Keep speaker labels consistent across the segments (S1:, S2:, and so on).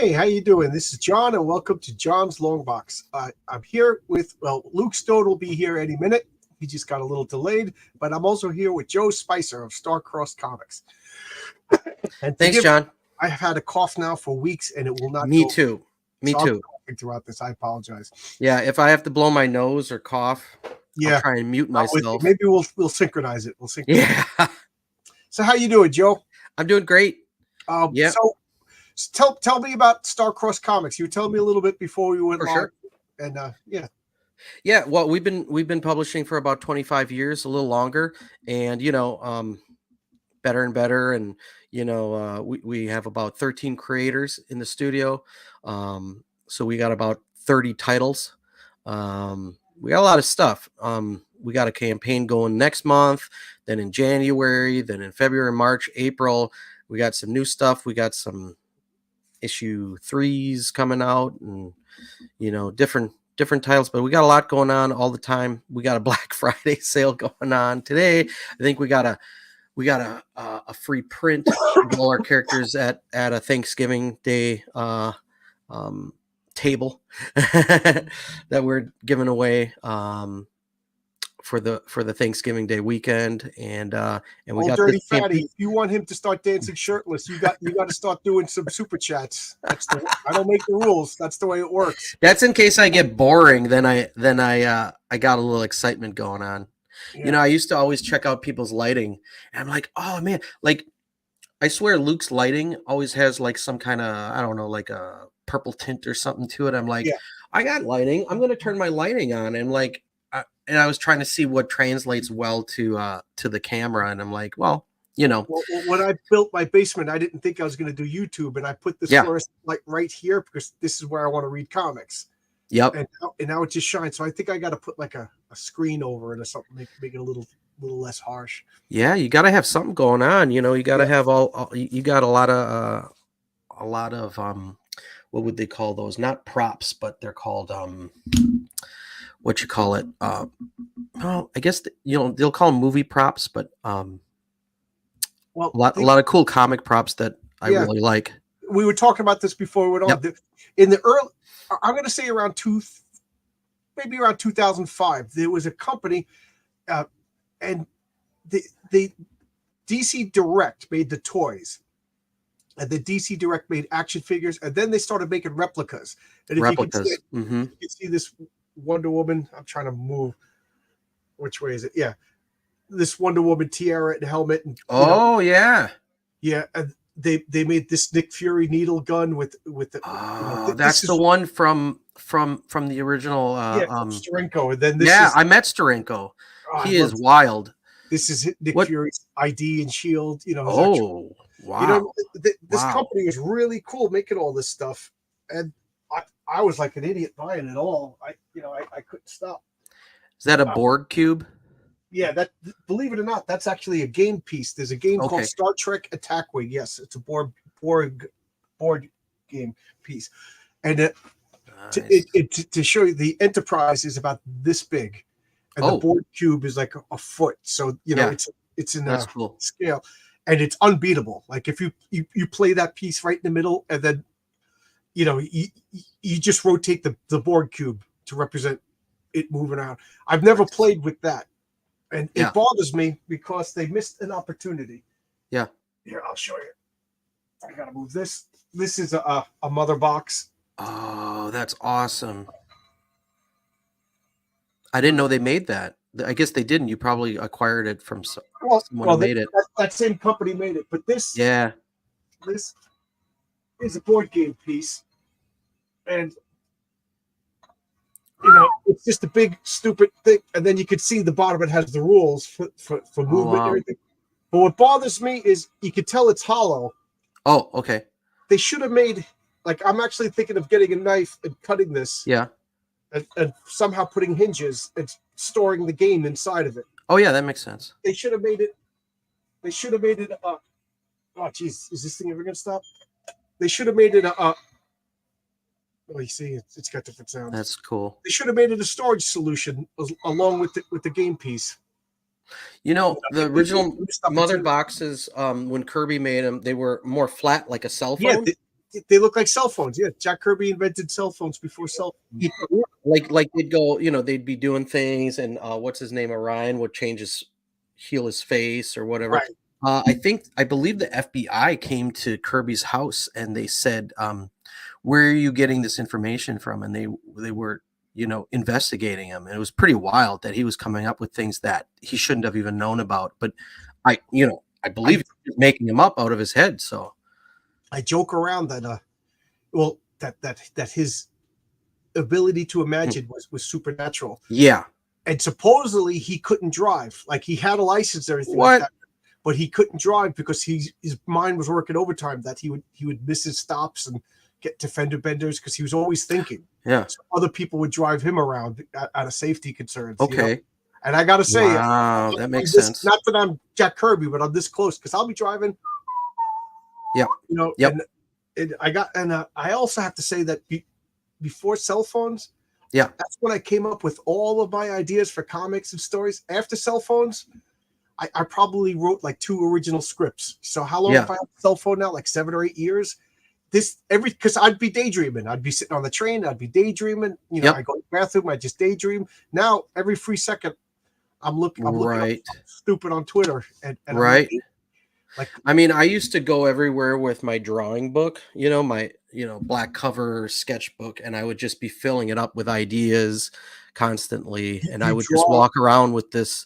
S1: Hey, how you doing? This is John, and welcome to John's Long Box. I'm here with, Luke Stone will be here any minute. He just got a little delayed, but I'm also here with Joe Spicer of Star-Crossed Comics. And
S2: Thanks, John.
S1: I have had a cough now for weeks, and it will not
S2: Me
S1: go.
S2: too. Me
S1: so
S2: too.
S1: I'm coughing throughout this. I apologize.
S2: Yeah, if I have to blow my nose or cough, I'll try and mute myself.
S1: Maybe we'll synchronize it.
S2: Yeah.
S1: So how you doing, Joe?
S2: I'm doing great.
S1: Yeah. So tell me about Star-Crossed Comics. You were telling me a little bit before we went live.
S2: Sure.
S1: And
S2: Yeah, well, we've been publishing for about 25 years, a little longer, and better and better, and we have about 13 creators in the studio, so we got about 30 titles. We got a lot of stuff. We got a campaign going next month, then in January, then in February, March, April. We got some new stuff. We got some issue 3s coming out, and different titles, but we got a lot going on all the time. We got a Black Friday sale going on today. I think we got a free print of all our characters at a Thanksgiving Day table that we're giving away for the Thanksgiving Day weekend, and we got
S1: Dirty
S2: this
S1: Fatty. If you want him to start dancing shirtless, you got to start doing some super chats. I don't make the rules. That's the way it works.
S2: That's in case I get boring. Then I got a little excitement going on. Yeah. I used to always check out people's lighting, and I'm like, oh man, like I swear Luke's lighting always has like some kind of, I don't know, like a purple tint or something to it. I'm like, I got lighting. I'm going to turn my lighting on, and like. And I was trying to see what translates well to the camera, and I'm like, well,
S1: when I built my basement, I didn't think I was going to do YouTube, and I put this fluorescent light right here because this is where I want to read comics.
S2: Yep.
S1: And now it just shines. So I think I got to put like a screen over it or something, make it a little less harsh.
S2: Yeah, you got to have something going on. You got to have all. You got a lot of what would they call those? Not props, but they're called what you call it? Well, I guess they'll call them movie props, but a lot of cool comic props that I really like.
S1: We were talking about this before we went on. In the early, I'm going to say maybe around 2005, there was a company, and the DC Direct made the toys, and the DC Direct made action figures, and then they started making replicas. And if you can see this Wonder Woman. I'm trying to move. Which way is it? Yeah, this Wonder Woman tiara and helmet. And,
S2: yeah.
S1: And they made this Nick Fury needle gun with the.
S2: That's the one from the original.
S1: Steranko, and then
S2: I met Steranko. He is wild.
S1: This is Nick Fury's ID and shield.
S2: Wow.
S1: This company was really cool making all this stuff, and I was like an idiot buying it all. I couldn't stop.
S2: Is that a Borg cube?
S1: Yeah, believe it or not, that's actually a game piece. There's a game called Star Trek Attack Wing. Yes, it's a board game piece, and to show you, the Enterprise is about this big, and the board cube is like a foot. So it's in that scale, and it's unbeatable. Like if you play that piece right in the middle, and then you just rotate the board cube to represent it moving around. I've never played with that, and it bothers me because they missed an opportunity.
S2: Yeah.
S1: Here, I'll show you. I gotta move this. This is a mother box.
S2: Oh, that's awesome. I didn't know they made that. I guess they didn't. You probably acquired it from someone who made it.
S1: That same company made it, but this is a board game piece. And it's just a big stupid thing, and then you can see the bottom. It has the rules for movement and everything. But what bothers me is you can tell it's hollow.
S2: Oh, okay.
S1: They should have made, like, I'm actually thinking of getting a knife and cutting this.
S2: Yeah.
S1: And somehow putting hinges and storing the game inside of it.
S2: Oh yeah, that makes sense.
S1: They should have made it. Oh, geez, is this thing ever gonna stop? They should have made it well, you see, it's got different sounds.
S2: That's cool.
S1: They should have made it a storage solution along with the game piece.
S2: The original mother boxes, when Kirby made them, they were more flat, like a cell phone.
S1: They look like cell phones. Yeah, Jack Kirby invented cell phones before cell phones.
S2: Yeah, like they'd go, they'd be doing things, and what's his name, Orion would heal his face or whatever.
S1: Right.
S2: I believe the FBI came to Kirby's house and they said, "Where are you getting this information from?" And they were, investigating him. And it was pretty wild that he was coming up with things that he shouldn't have even known about. But I believe he's making him up out of his head. So
S1: I joke around that that his ability to imagine was supernatural.
S2: Yeah.
S1: And supposedly he couldn't drive. Like he had a license and everything
S2: What?
S1: like that, but he couldn't drive because his mind was working overtime, that he would miss his stops and get to fender benders because he was always thinking.
S2: Yeah.
S1: So other people would drive him around out of safety concerns.
S2: Okay.
S1: And I got to say,
S2: wow, that makes sense.
S1: Not that I'm Jack Kirby, but I'm this close because I'll be driving.
S2: Yep.
S1: Yep. And I also have to say that before cell phones,
S2: yeah,
S1: that's when I came up with all of my ideas for comics and stories. After cell phones, I probably wrote like 2 original scripts. So how long have I had a cell phone now? Like 7 or 8 years. Because I'd be daydreaming. I'd be sitting on the train. I'd be daydreaming. I go to the bathroom. I just daydream. Now every free second, I'm looking
S2: right.
S1: up stupid on Twitter. And
S2: right. I mean, I used to go everywhere with my drawing book, my black cover sketchbook, and I would just be filling it up with ideas constantly. And I would just walk around with this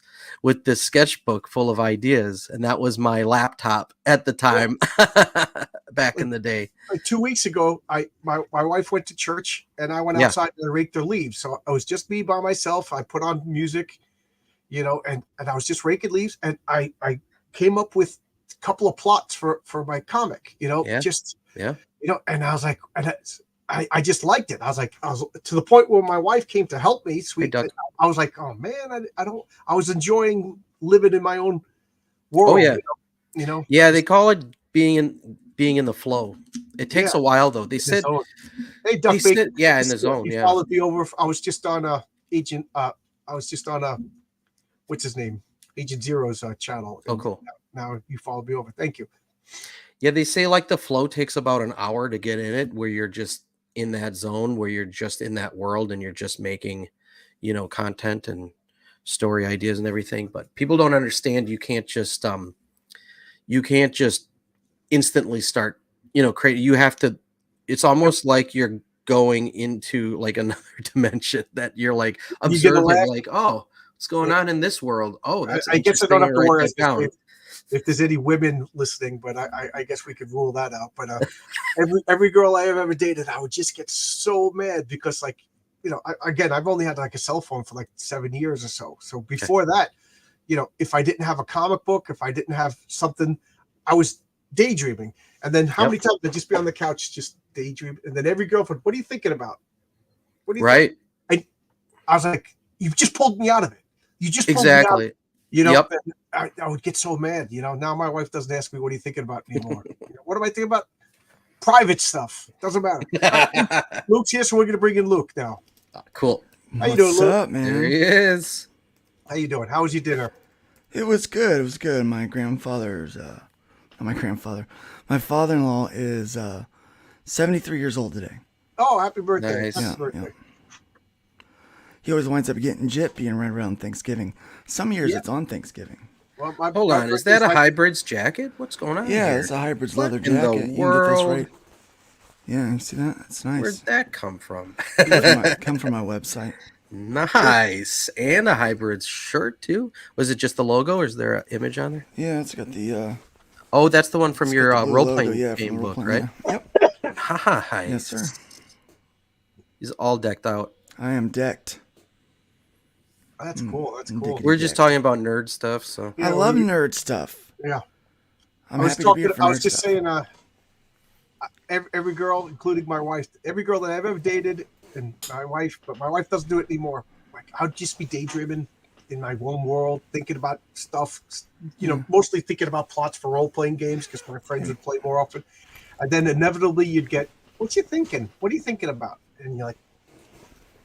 S2: sketchbook full of ideas. And that was my laptop at the time, back in the day.
S1: Like 2 weeks ago, my wife went to church and I went outside to rake their leaves. So it was just me by myself. I put on music, and I was just raking leaves. And I came up with a couple of plots for my comic, and I was like, I just liked it. I was to the point where my wife came to help me. Sweet. I was like, oh man, I was enjoying living in my own world.
S2: Oh yeah. Yeah. They call it being in the flow. It takes a while though. They said,
S1: hey, Duck Bacon,
S2: in the zone.
S1: You
S2: yeah.
S1: followed me over. I was just on what's his name? Agent Zero's channel.
S2: Oh, cool.
S1: Now you followed me over. Thank you.
S2: Yeah, they say like the flow takes about an hour to get in it, where you're just in that zone, where you're just in that world and you're just making, content and story ideas and everything. But people don't understand you can't just instantly start, creating. You have to, it's almost like you're going into like another dimension that you're like observing, like, oh, what's going on in this world? Oh, that's
S1: I guess I don't have to worry
S2: down.
S1: If there's any women listening, but I guess we could rule that out. But every girl I have ever dated, I would just get so mad because, like, I've only had like a cell phone for like 7 years or so. So before that, if I didn't have a comic book, if I didn't have something, I was daydreaming. And then how many times I'd just be on the couch, just daydream. And then every girlfriend, what are you thinking about? What do you think? And I was like, you've just pulled me out of it. You just pulled me out of it. I would get so mad. Now my wife doesn't ask me, what are you thinking about anymore? What am I thinking about? Private stuff. Doesn't matter. Luke's here, so we're going to bring in Luke now.
S2: Cool.
S1: How you doing, Luke?
S3: What's up, man?
S2: There he is.
S1: How you doing? How was your dinner?
S3: It was good. It was good. My father-in-law is 73 years old today.
S1: Oh, happy birthday.
S2: Nice.
S1: Happy birthday.
S3: Yeah. He always winds up getting jippy and right around Thanksgiving. Some years it's on Thanksgiving.
S1: Well,
S2: hold on. Is that a Hybrid's jacket? What's going on here?
S3: It's a Hybrid's leather
S2: in the
S3: jacket. You
S2: world?
S3: can get this right. Yeah, you see that? It's nice.
S2: Where'd that come from?
S3: Come from my website.
S2: Nice. And a Hybrid's shirt, too? Was it just the logo, or is there an image on there?
S3: Yeah, it's got the...
S2: oh, that's the one from your role-playing
S3: logo,
S2: game book,
S3: role-playing,
S2: right?
S3: Yeah. Yep.
S2: Nice.
S3: Yes, sir.
S2: He's all decked out.
S3: I am decked.
S1: That's cool. That's cool.
S2: We're just talking about nerd stuff, so
S3: I love nerd stuff.
S1: Yeah.
S3: I
S1: was just saying, every girl, including my wife, every girl that I've ever dated, and my wife, but my wife doesn't do it anymore. Like, I'd just be daydreaming in my own world, thinking about stuff, mostly thinking about plots for role-playing games because my friends would play more often. And then inevitably you'd get, what you thinking? What are you thinking about? And you're like,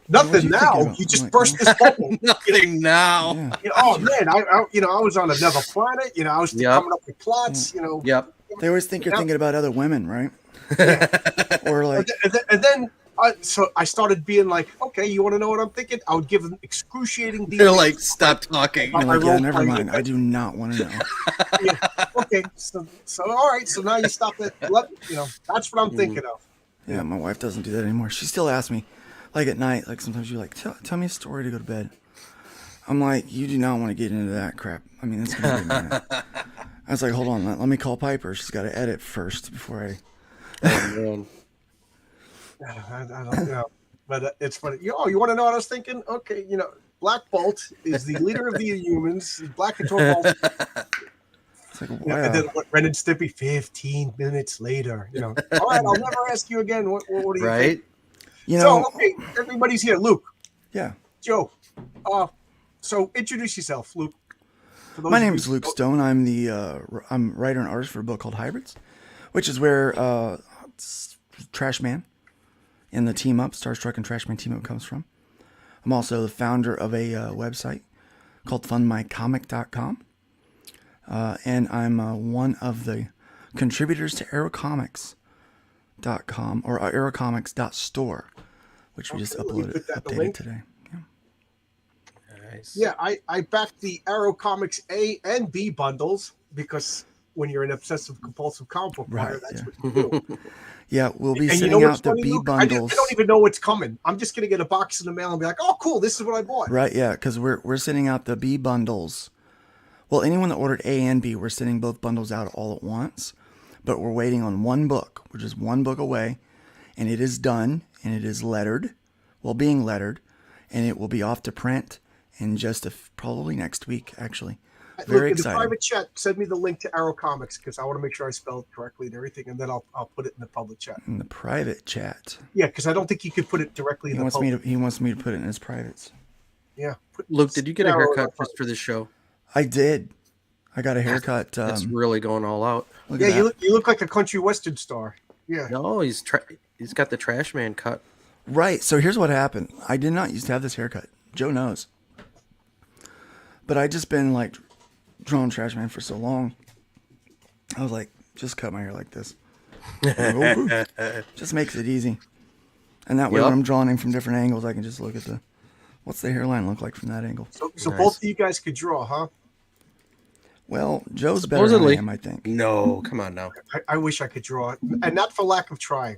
S1: nothing now. You just burst this bubble.
S2: Nothing now.
S3: Yeah.
S1: Oh man, I was on another planet. I was coming up with plots.
S2: Yep.
S3: They always think you're thinking about other women, right? Or like,
S1: And then so I started being like, okay, you want to know what I'm thinking? I would give them excruciating
S2: They're
S1: details.
S2: like, stop talking.
S3: you're
S1: I
S3: like, yeah,
S1: rolled
S3: never
S1: my-
S3: mind. I do not want to know.
S1: Yeah. Okay. So all right. So now you stop that. That's what I'm thinking of.
S3: Yeah, my wife doesn't do that anymore. She still asks me, like at night, like sometimes you're like, tell me a story to go to bed. I'm like, you do not want to get into that crap. I mean, it's going to be a minute. I was like, hold on, let me call Piper. She's got to edit first before I.
S2: Oh, man.
S1: I don't know, but it's funny. You want to know what I was thinking? Okay, Black Bolt is the leader of the humans. Black Control Bolt.
S3: It's like,
S1: And
S3: wow.
S1: then Ren and Stimpy 15 minutes later. All right, I'll never ask you again. What do you
S2: Right?
S1: think?
S3: You
S1: So,
S3: know,
S1: okay, everybody's here. Luke,
S3: yeah.
S1: Joe. So introduce yourself, Luke. For those
S3: My
S1: of
S3: name
S1: you-
S3: is Luke Stone. I'm writer and artist for a book called Hybrids, which is where Trash Man and the team up, Starstruck and Trash Man team up comes from. I'm also the founder of a website called fundmycomic.com. And I'm one of the contributors to aerocomics.com or aerocomics.store, which we just
S1: Okay, let me put that in the
S3: updated
S1: link.
S3: today. Yeah.
S2: Nice.
S1: Yeah, I backed the Arrow Comics A and B bundles because when you're an obsessive compulsive comic book buyer,
S3: Right,
S1: that's
S3: yeah.
S1: what you do.
S3: Yeah, we'll be
S1: And you
S3: sending
S1: know what's
S3: out the
S1: funny,
S3: B
S1: Luke?
S3: bundles.
S1: I don't even know what's coming. I'm just gonna get a box in the mail and be like, "Oh, cool! This is what I bought."
S3: Right, yeah, because we're sending out the B bundles. Well, anyone that ordered A and B, we're sending both bundles out all at once. But we're waiting on one book. We're just one book away, and it is done, and it is lettered, being lettered, and it will be off to print in just probably next week, actually. Very
S1: Look, in the
S3: exciting.
S1: private chat, send me the link to Arrow Comics because I want to make sure I spell it correctly and everything, and then I'll put it in the public chat.
S3: In the private chat,
S1: Yeah, because I don't think you could put it directly in
S3: he
S1: the
S3: wants
S1: public.
S3: he wants me to put it in his privates.
S1: Yeah.
S2: Luke, did you get a
S1: Arrow in
S2: haircut
S1: the
S2: just for this show?
S3: I did. I got a haircut.
S2: That's really going all out.
S3: Look
S1: Yeah,
S3: at that.
S1: you look like a country western star. Yeah.
S2: No, he's got the trash man cut.
S3: Right. So here's what happened. I did not used to have this haircut. Joe knows. But I just been like drawing Trash Man for so long. I was like, just cut my hair like this. Just makes it easy. And that way
S2: Yep.
S3: when I'm drawing him from different angles, I can just look at what's the hairline look like from that angle.
S1: So
S2: Nice.
S1: both of you guys could draw, huh?
S3: Well, Joe's better than I
S2: Supposedly.
S3: am, I think.
S2: No, come on now.
S1: I wish I could draw, and not for lack of trying.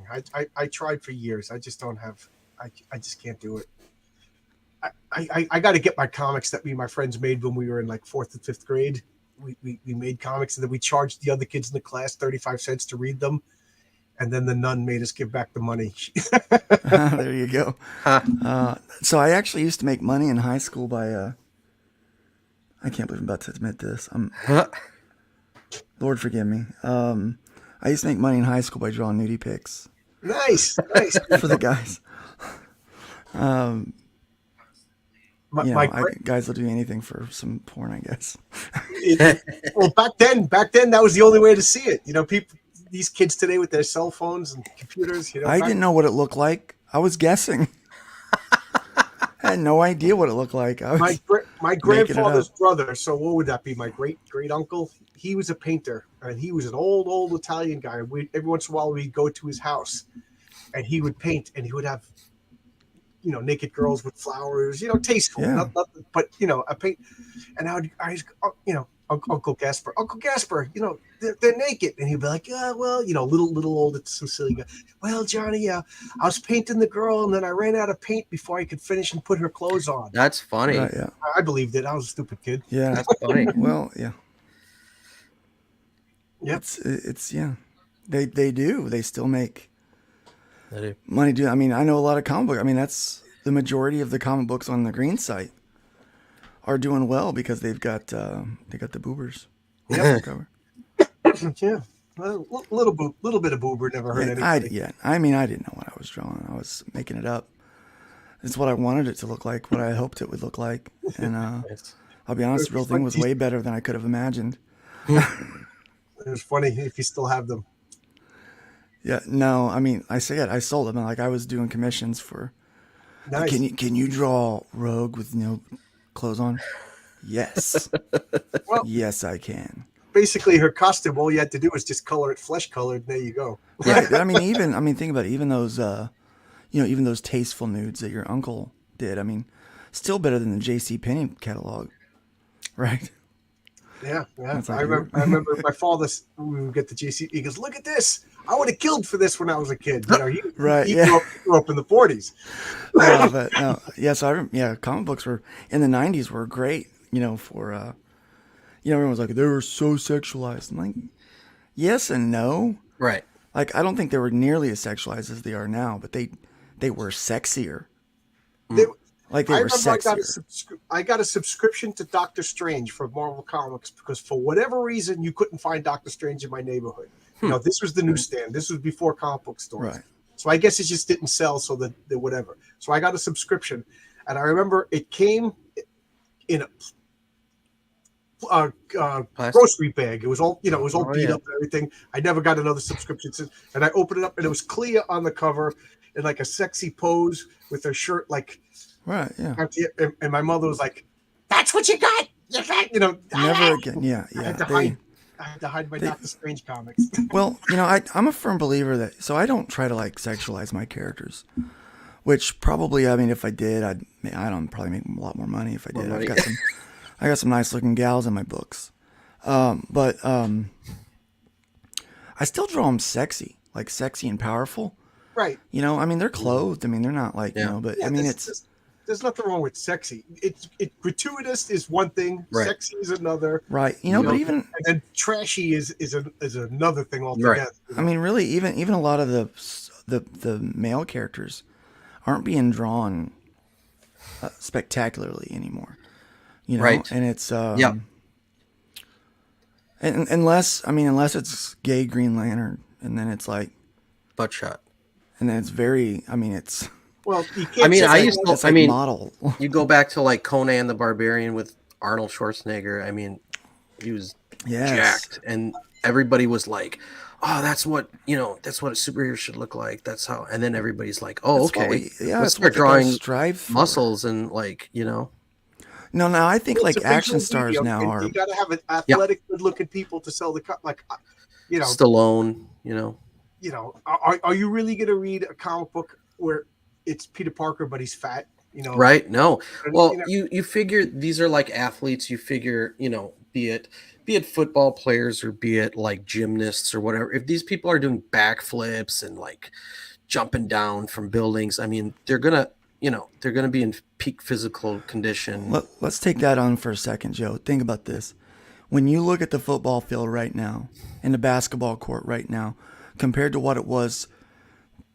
S1: I tried for years. I just don't have. I just can't do it. I got to get my comics that me and my friends made when we were in like 4th and 5th grade. We made comics and then we charged the other kids in the class 35 cents to read them, and then the nun made us give back the money.
S3: There you go.
S2: Huh.
S3: So I actually used to make money in high school by I can't believe I'm about to admit this. Lord forgive me. I used to make money in high school by drawing nudie pics
S1: Nice.
S3: for the guys.
S1: My
S3: Guys will do anything for some porn, I guess.
S1: well, back then that was the only way to see it. These kids today with their cell phones and computers.
S3: I didn't know what it looked like. I was guessing. I had no idea what it looked like.
S1: My grandfather's brother. So what would that be? My great uncle. He was a painter, and he was an old Italian guy. Every once in a while we'd go to his house, and he would paint, and he would have, naked girls with flowers. Tasteful,
S3: Yeah.
S1: nothing, but a paint. And Uncle Gasper, they're naked, and he'd be like, yeah, well, little old Sicilian guy. Well, Johnny, I was painting the girl, and then I ran out of paint before I could finish and put her clothes on.
S2: That's funny.
S3: Right, yeah.
S1: I believed it. I was a stupid kid.
S3: Yeah.
S2: That's funny.
S3: Well, yeah.
S1: Yep.
S3: It's yeah. They do. They still make
S2: I do.
S3: money doing. I mean, I know a lot of comic book. I mean, that's the majority of the comic books on the green site are doing well because they got the boobers.
S1: Yep.
S3: Cover.
S1: Yeah. Well, little bit of boober never hurt anybody.
S3: I mean, I didn't know what I was drawing. I was making it up. It's what I wanted it to look like, what I hoped it would look like. And
S2: Nice.
S3: I'll be honest, the real thing was way better than I could have imagined.
S1: It was funny if you still have them.
S3: Yeah, no, I mean, I sold them. Like I was doing commissions for.
S1: Nice.
S3: Can you draw Rogue with no clothes on? Yes.
S1: Well-
S3: yes, I can.
S1: basically her costume. All you had to do was just color it flesh colored, and there you go.
S3: Right. I mean, think about it. Even those, even those tasteful nudes that your uncle did. I mean, still better than the J.C. Penney catalog, right?
S1: Yeah.
S3: That's
S1: I
S3: like
S1: remember my father. We would get the JC. He goes, "Look at this! I would have killed for this when I was a kid." You know, he grew up in the 40s.
S3: But no, yeah. So comic books were in the '90s were great. For everyone's like they were so sexualized. I'm like, yes and no.
S2: Right.
S3: Like I don't think they were nearly as sexualized as they are now, but they were sexier.
S1: They
S3: were sexier.
S1: I got a subscription to Doctor Strange for Marvel Comics because for whatever reason you couldn't find Doctor Strange in my neighborhood. You know, this was the newsstand. This was before comic book stores.
S3: Right.
S1: So I guess it just didn't sell, so that whatever. So I got a subscription, and I remember it came in a grocery bag. It was all it was all beat up and everything. I never got another subscription since, and I opened it up, and it was Clea on the cover in like a sexy pose with her shirt like.
S3: Right, yeah.
S1: And my mother was like, "That's what you got. You got,
S3: Never again." Yeah.
S1: I had to hide my Doctor Strange comics.
S3: Well, I'm a firm believer that I don't try to like sexualize my characters, which probably, I mean, if I did, I'd probably make a lot more money if I did. I got some nice looking gals in my books, but I still draw them sexy and powerful.
S1: Right.
S3: I mean, they're clothed. I mean, they're not like but I mean,
S1: there's nothing wrong with sexy. It gratuitous is one thing,
S2: right.
S1: Sexy is another.
S3: Right. But even
S1: and then trashy is another thing altogether.
S2: Right.
S3: I mean, really, even a lot of the male characters aren't being drawn spectacularly anymore.
S2: Right.
S3: And it's and unless it's gay Green Lantern, and then it's like
S2: Buttshot.
S3: And then it's very. I mean, it's.
S1: Well, you can't.
S3: Model.
S2: You go back to like Conan the Barbarian with Arnold Schwarzenegger. I mean, he was jacked, and everybody was like, "Oh, that's what a superhero should look like." That's how. And then everybody's like, "Oh, okay, let's start drawing muscles and No,
S3: I think like action stars now are.
S1: You got to have an athletic, good-looking people to sell the
S2: Stallone.
S1: Are you really going to read a comic book where it's Peter Parker but he's fat?
S2: Right? No. Well, you figure these are like athletes. You figure be it football players or be it like gymnasts or whatever. If these people are doing backflips and like jumping down from buildings, I mean, they're gonna be in peak physical condition.
S3: Let's take that on for a second, Joe. Think about this. When you look at the football field right now and the basketball court right now, compared to what it was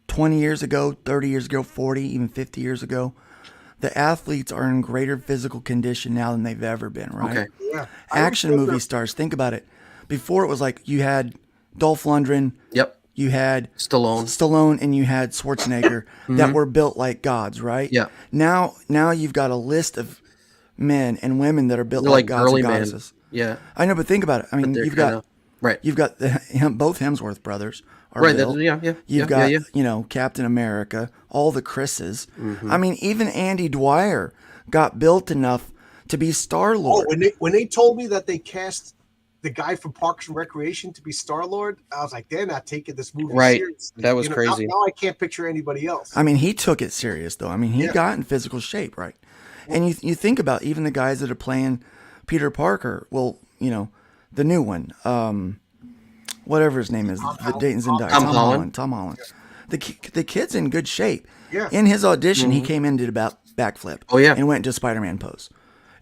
S3: 20 years ago, 30 years ago, 40, even 50 years ago, the athletes are in greater physical condition now than they've ever been, right?
S1: Okay. Yeah.
S3: Action movie stars, think about it. Before it was like you had Dolph Lundgren.
S2: Yep.
S3: You had
S2: Stallone,
S3: and you had Schwarzenegger that were built like gods, right?
S2: Yeah.
S3: Now you've got a list of men and women that are built like gods and goddesses.
S2: Yeah.
S3: I know, but think about it. I mean, you've got both Hemsworth brothers are built. You've got Captain America, all the Chris's. Mm-hmm. I mean, even Andy Dwyer got built enough to be Star-Lord.
S1: Oh, when they told me that they cast the guy from Parks and Recreation to be Star-Lord, I was like, they're not taking this movie seriously.
S2: That was crazy.
S1: Now I can't picture anybody else.
S3: I mean, he took it serious, though. I mean, he got in physical shape, right? And you think about even the guys that are playing Peter Parker. Well, the new one, whatever his name is, the Dayton's and
S2: Tom Holland.
S3: Tom Holland. The kid's in good shape.
S1: Yeah.
S3: In his audition, he came in and did about backflip.
S2: Oh yeah.
S3: And went into Spider-Man pose.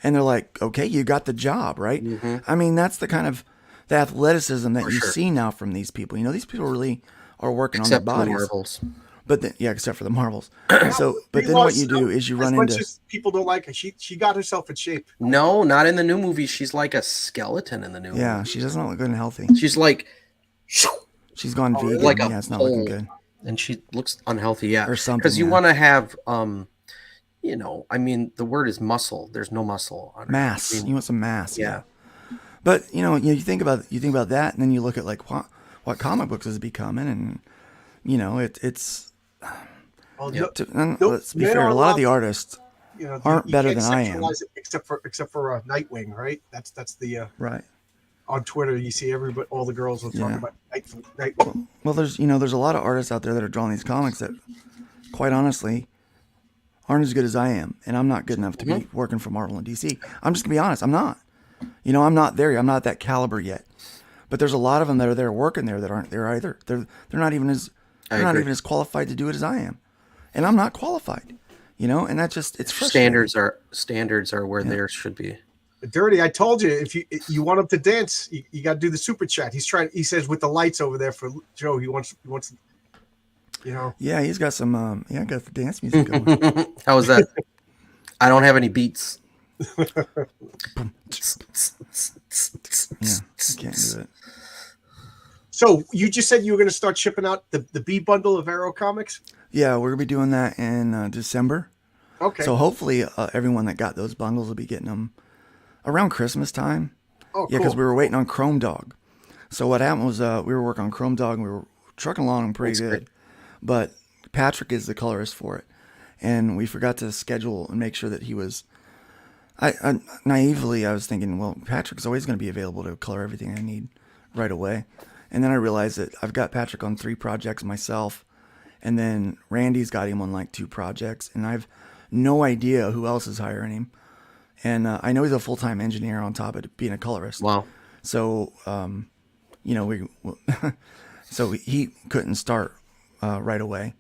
S3: And they're like, okay, you got the job, right? Mm-hmm. I mean, that's the kind of the athleticism that see now from these people. These people really are working on their bodies.
S2: Except for the Marvels.
S3: But except for the Marvels. But then what you do is you run into.
S1: As people don't like her. She got herself in shape.
S2: No, not in the new movie. She's like a skeleton in the new movie.
S3: Yeah, she doesn't look good and healthy.
S2: She's like.
S3: She's gone vegan.
S2: Like
S3: it's not looking good.
S2: And she looks unhealthy. Yeah.
S3: Or something.
S2: Because you want to have. I mean, the word is muscle. There's no muscle on her.
S3: Mass. You want some mass.
S2: Yeah.
S3: But you think about that, and then you look at like what comic books is becoming, and it's. Let's be fair. A lot of the artists aren't better than I am.
S1: Except for Nightwing, right? That's the
S3: right.
S1: on Twitter, you see everybody, all the girls will talk
S3: Yeah.
S1: about night.
S3: Well, there's a lot of artists out there that are drawing these comics that, quite honestly, aren't as good as I am, and I'm not good enough to be working for Marvel and DC. I'm just gonna be honest, I'm not. I'm not there. I'm not that caliber yet. But there's a lot of them that are there working there that aren't there either. They're not even as qualified to do it as I am, and I'm not qualified. And that just it's frustrating.
S2: Standards are where theirs should be.
S1: Dirty, I told you, if you want him to dance, you got to do the super chat. He says with the lights over there for Joe, he wants.
S3: Yeah, he's got some. Got the dance music going.
S2: How was that? I don't have any beats.
S3: Yeah, I can't do it.
S1: So you just said you were going to start shipping out the B bundle of Arrow comics?
S3: Yeah, we're gonna be doing that in December.
S1: Okay.
S3: So hopefully everyone that got those bundles will be getting them around Christmas time.
S1: Oh,
S3: yeah, because
S1: cool.
S3: we were waiting on Chrome Dog. So what happened was we were working on Chrome Dog and we were trucking along pretty good.
S2: Great.
S3: But Patrick is the colorist for it. And we forgot to schedule and make sure that he was... Naively, I was thinking, well, Patrick's always going to be available to color everything I need right away. And then I realized that I've got Patrick on 3 projects myself. And then Randy's got him on like 2 projects. And I've no idea who else is hiring him. And I know he's a full-time engineer on top of being a colorist.
S2: Wow.
S3: So, so he couldn't start right away.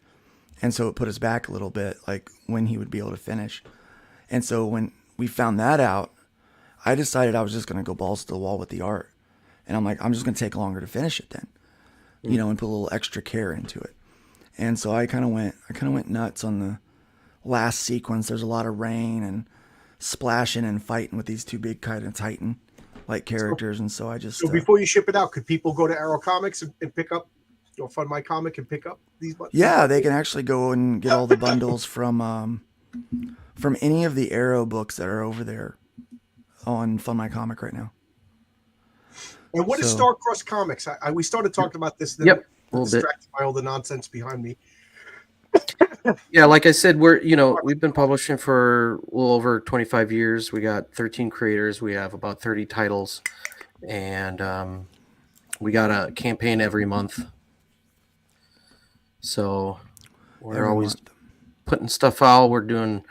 S3: And so it put us back a little bit, like when he would be able to finish. And so when we found that out, I decided I was just going to go balls to the wall with the art. And I'm like, I'm just going to take longer to finish it then, and put a little extra care into it. And so I kind of went nuts on the last sequence. There's a lot of rain and splashing and fighting with these 2 big kind of Titan like characters. And so I just...
S1: So before you ship it out, could people go to Arrow Comics and pick up, Fund My Comic and pick up these bundles?
S3: Yeah, they can actually go and get all the bundles from any of the Arrow books that are over there on Fund My Comic right now.
S1: And what is Starcross Comics? We started talking about this. Then
S2: Yep. A little bit.
S1: distracted by all the nonsense behind me.
S2: Yeah, like I said, we've been publishing for a little over 25 years. We got 13 creators. We have about 30 titles, and we got a campaign every month. So we're always putting stuff out. We're doing,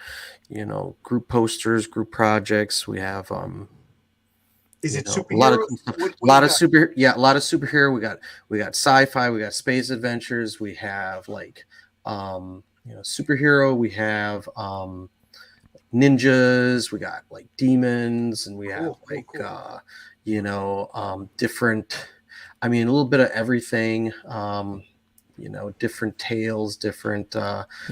S2: group posters, group projects. We have
S1: Is it superhero?
S2: a lot of superhero. We got sci-fi. We got space adventures. We have like superhero. We have ninjas. We got like demons, and we have different. I mean, a little bit of everything. Different tales, different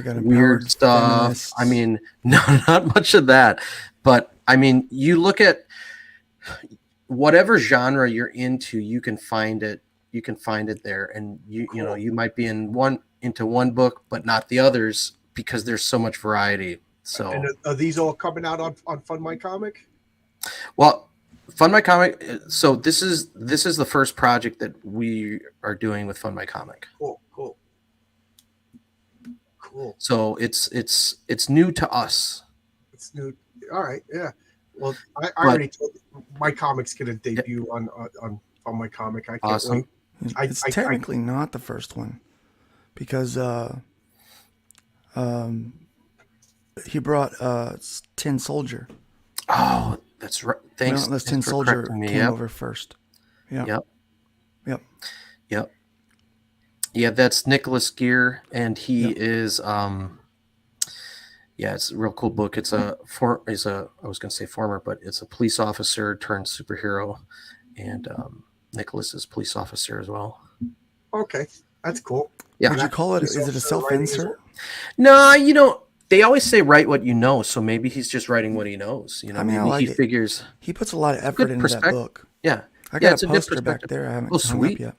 S2: weird stuff. Feminists. I mean, no, not much of that. But I mean, you look at whatever genre you're into, you can find it. You can find it there, and you might be into one book, but not the others because there's so much variety. So,
S1: and are these all coming out on Fund My Comic?
S2: Well, Fund My Comic. So this is the first project that we are doing with Fund My Comic. Cool. So it's new to us.
S1: It's new. All right. Yeah. Well, I already told you, my comic's going to debut on My Comic. I can't
S2: awesome.
S1: wait.
S3: It's technically not the first one because he brought Tin Soldier.
S2: Oh, that's right. Thanks.
S3: Relentless Tin Soldier came over first. Yeah. Yep.
S2: Yeah, that's Nicholas Gear, and he is it's a real cool book. It's I was going to say former, but it's a police officer turned superhero, and Nicholas is police officer as well.
S1: Okay, that's cool.
S2: Yeah.
S3: Would you call it? Is it a self-insert?
S2: No, they always say write what you know, so maybe he's just writing what he knows.
S3: I mean, I like
S2: he figures
S3: he puts a lot of effort into that book.
S2: Yeah,
S3: I got a poster back there. I haven't hung up yet.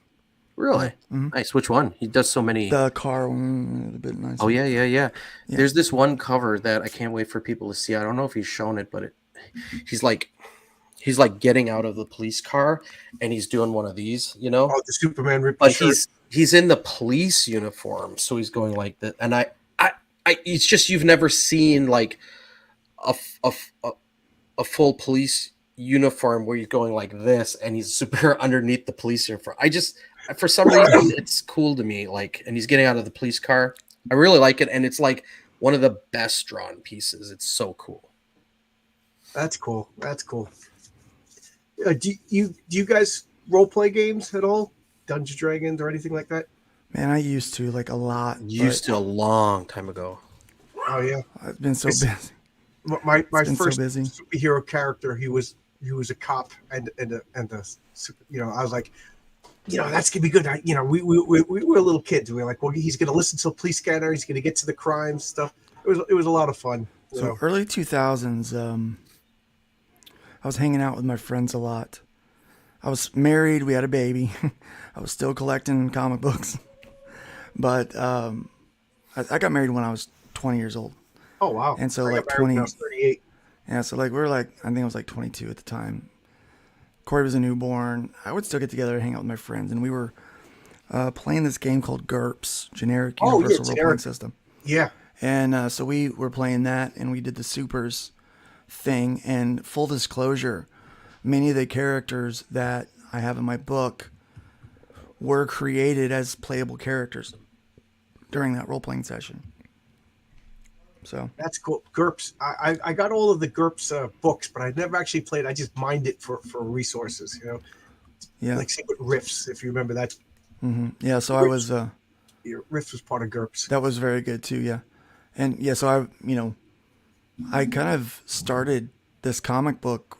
S2: Really?
S3: Mm-hmm.
S2: Nice. Which one? He does so many.
S3: The car one, a bit nice.
S2: Oh yeah. There's this one cover that I can't wait for people to see. I don't know if he's shown it, but he's like getting out of the police car and he's doing one of these,
S1: Oh, the Superman ripped.
S2: But he's in the police uniform, so he's going like that. And I it's just you've never seen like a full police uniform where he's going like this and he's super underneath the police uniform. For some reason, it's cool to me. Like, and he's getting out of the police car. I really like it. And it's like one of the best drawn pieces. It's so cool.
S1: That's cool. That's cool. Do you guys role play games at all? Dungeons Dragons or anything like that?
S3: Man, I used to like a lot.
S2: Used to a long time ago.
S1: Oh yeah,
S3: I've been so busy.
S1: My
S3: been
S1: first
S3: so busy.
S1: superhero character. He was a cop and I was like, that's gonna be good. We were little kids. We were like, well, he's gonna listen to a police scanner. He's gonna get to the crime stuff. It was a lot of fun.
S3: So early 2000s, I was hanging out with my friends a lot. I was married. We had a baby. I was still collecting comic books. But I got married when I was 20 years old.
S1: Oh, wow.
S3: And so
S1: I
S3: like
S1: got married
S3: 20.
S1: when I was 38.
S3: Yeah, so like we were like, I think I was like 22 at the time. Corey was a newborn. I would still get together and hang out with my friends. And we were playing this game called GURPS, Generic Universal Role Playing System.
S1: Yeah.
S3: And so we were playing that, and we did the supers thing. And full disclosure, many of the characters that I have in my book were created as playable characters during that role-playing session. So
S1: that's cool. GURPS. I got all of the GURPS books, but I never actually played. I just mined it for resources.
S3: Yeah.
S1: Like say with Rifts, if you remember that.
S3: Mm-hmm. Yeah. So
S1: Rifts,
S3: I was.
S1: Rifts was part of GURPS.
S3: That was very good too. Yeah. And yeah, so I kind of started this comic book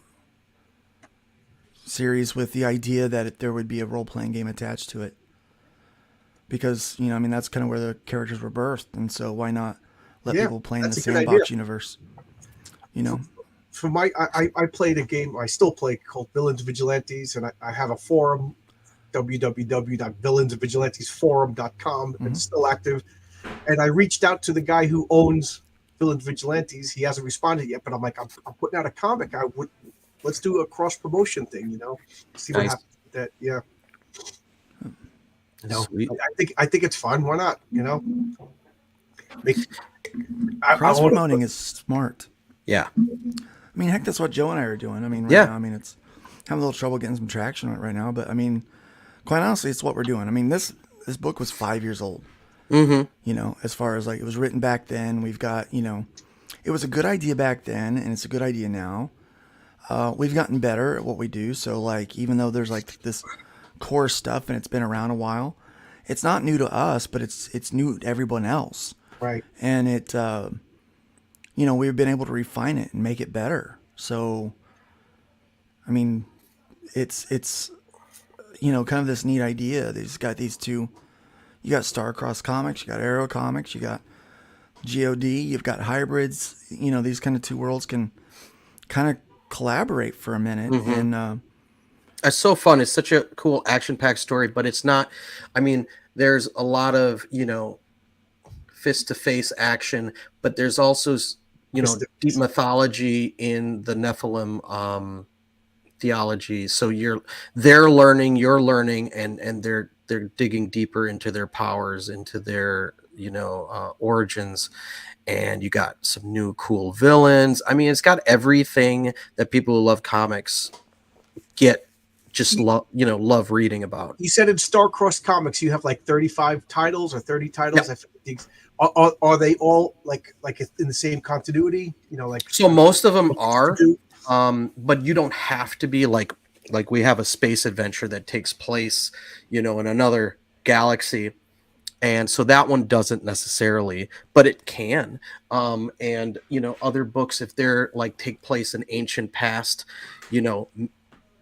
S3: series with the idea that there would be a role-playing game attached to it. Because, that's kind of where the characters were birthed. And so why not let people play in the sandbox universe?
S1: For I played a game, I still play, called Villains Vigilantes, and I have a forum, www.villainsvigilantesforum.com.
S3: Mm-hmm.
S1: It's still active. And I reached out to the guy who owns Villains Vigilantes. He hasn't responded yet, but I'm like, I'm putting out a comic. Let's do a cross promotion thing, see what happens with that. Yeah.
S2: Sweet.
S1: I think it's fun. Why not?
S3: Cross promoting is smart.
S2: Yeah.
S3: I mean, heck, that's what Joe and I are doing. I mean, now, it's having a little trouble getting some traction on it right now, but I mean, quite honestly, it's what we're doing. I mean, this book was 5 years old.
S2: Mm-hmm.
S3: As far as like it was written back then. We've got, it was a good idea back then, and it's a good idea now. We've gotten better at what we do. So like, even though there's like this core stuff and it's been around a while, it's not new to us, but it's new to everyone else.
S1: Right.
S3: And it, we've been able to refine it and make it better. So, I mean, it's kind of this neat idea. They've got these two. You got Starcross Comics, you got Arrow Comics, you got GOD, you've got hybrids. These kind of two worlds can kind of collaborate for a minute.
S2: Mm-hmm.
S3: And
S2: it's so fun. It's such a cool action-packed story, but it's not. I mean, there's a lot of fist-to-face action, but there's also deep mythology in the Nephilim theology. So they're learning, you're learning, and they're digging deeper into their powers, into their origins, and you got some new cool villains. I mean, it's got everything that people who love comics love reading about.
S1: You said in Starcross Comics you have like 35 titles or 30 titles.
S2: Yep.
S1: Are they all like in the same continuity?
S2: So most of them are, but you don't have to be like we have a space adventure that takes place, in another galaxy. And so that one doesn't necessarily, but it can. And, other books, if they're like take place in ancient past,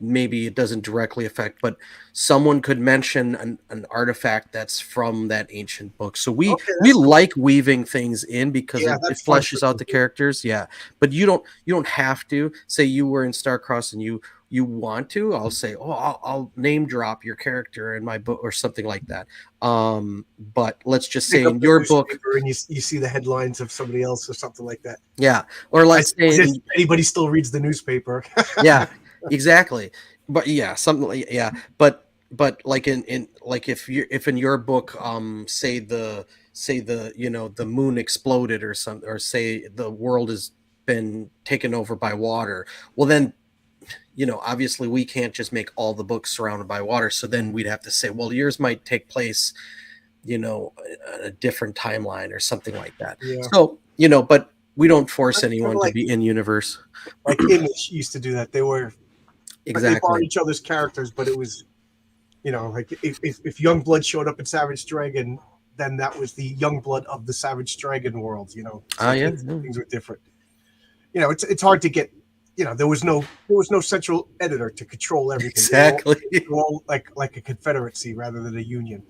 S2: maybe it doesn't directly affect, but someone could mention an artifact that's from that ancient book. So we like weaving things in because it fleshes out the characters. Yeah. But you don't have to. Say you were in Starcross and you want to, I'll say, I'll name drop your character in my book or something like that. But let's just say in your book,
S1: and you see the headlines of somebody else or something like that.
S2: Yeah. Or let's say
S1: anybody still reads the newspaper.
S2: Yeah, exactly. But yeah, something like, yeah. But like in like if in your book, say the the moon exploded or something, or say the world has been taken over by water, well then obviously we can't just make all the books surrounded by water. So then we'd have to say, well, yours might take place, a different timeline or something like that.
S1: Yeah.
S2: So, but we don't force
S1: Kind of
S2: anyone to be in universe.
S1: Like Image used to do that. They were they borrowed
S2: Exactly.
S1: each other's characters, but it was, like if Youngblood showed up in Savage Dragon, then that was the Youngblood of the Savage Dragon world. So
S2: Yeah.
S1: things were different. It's hard to get. There was no central editor to control everything.
S2: Exactly.
S1: They were all like a confederacy rather than a union.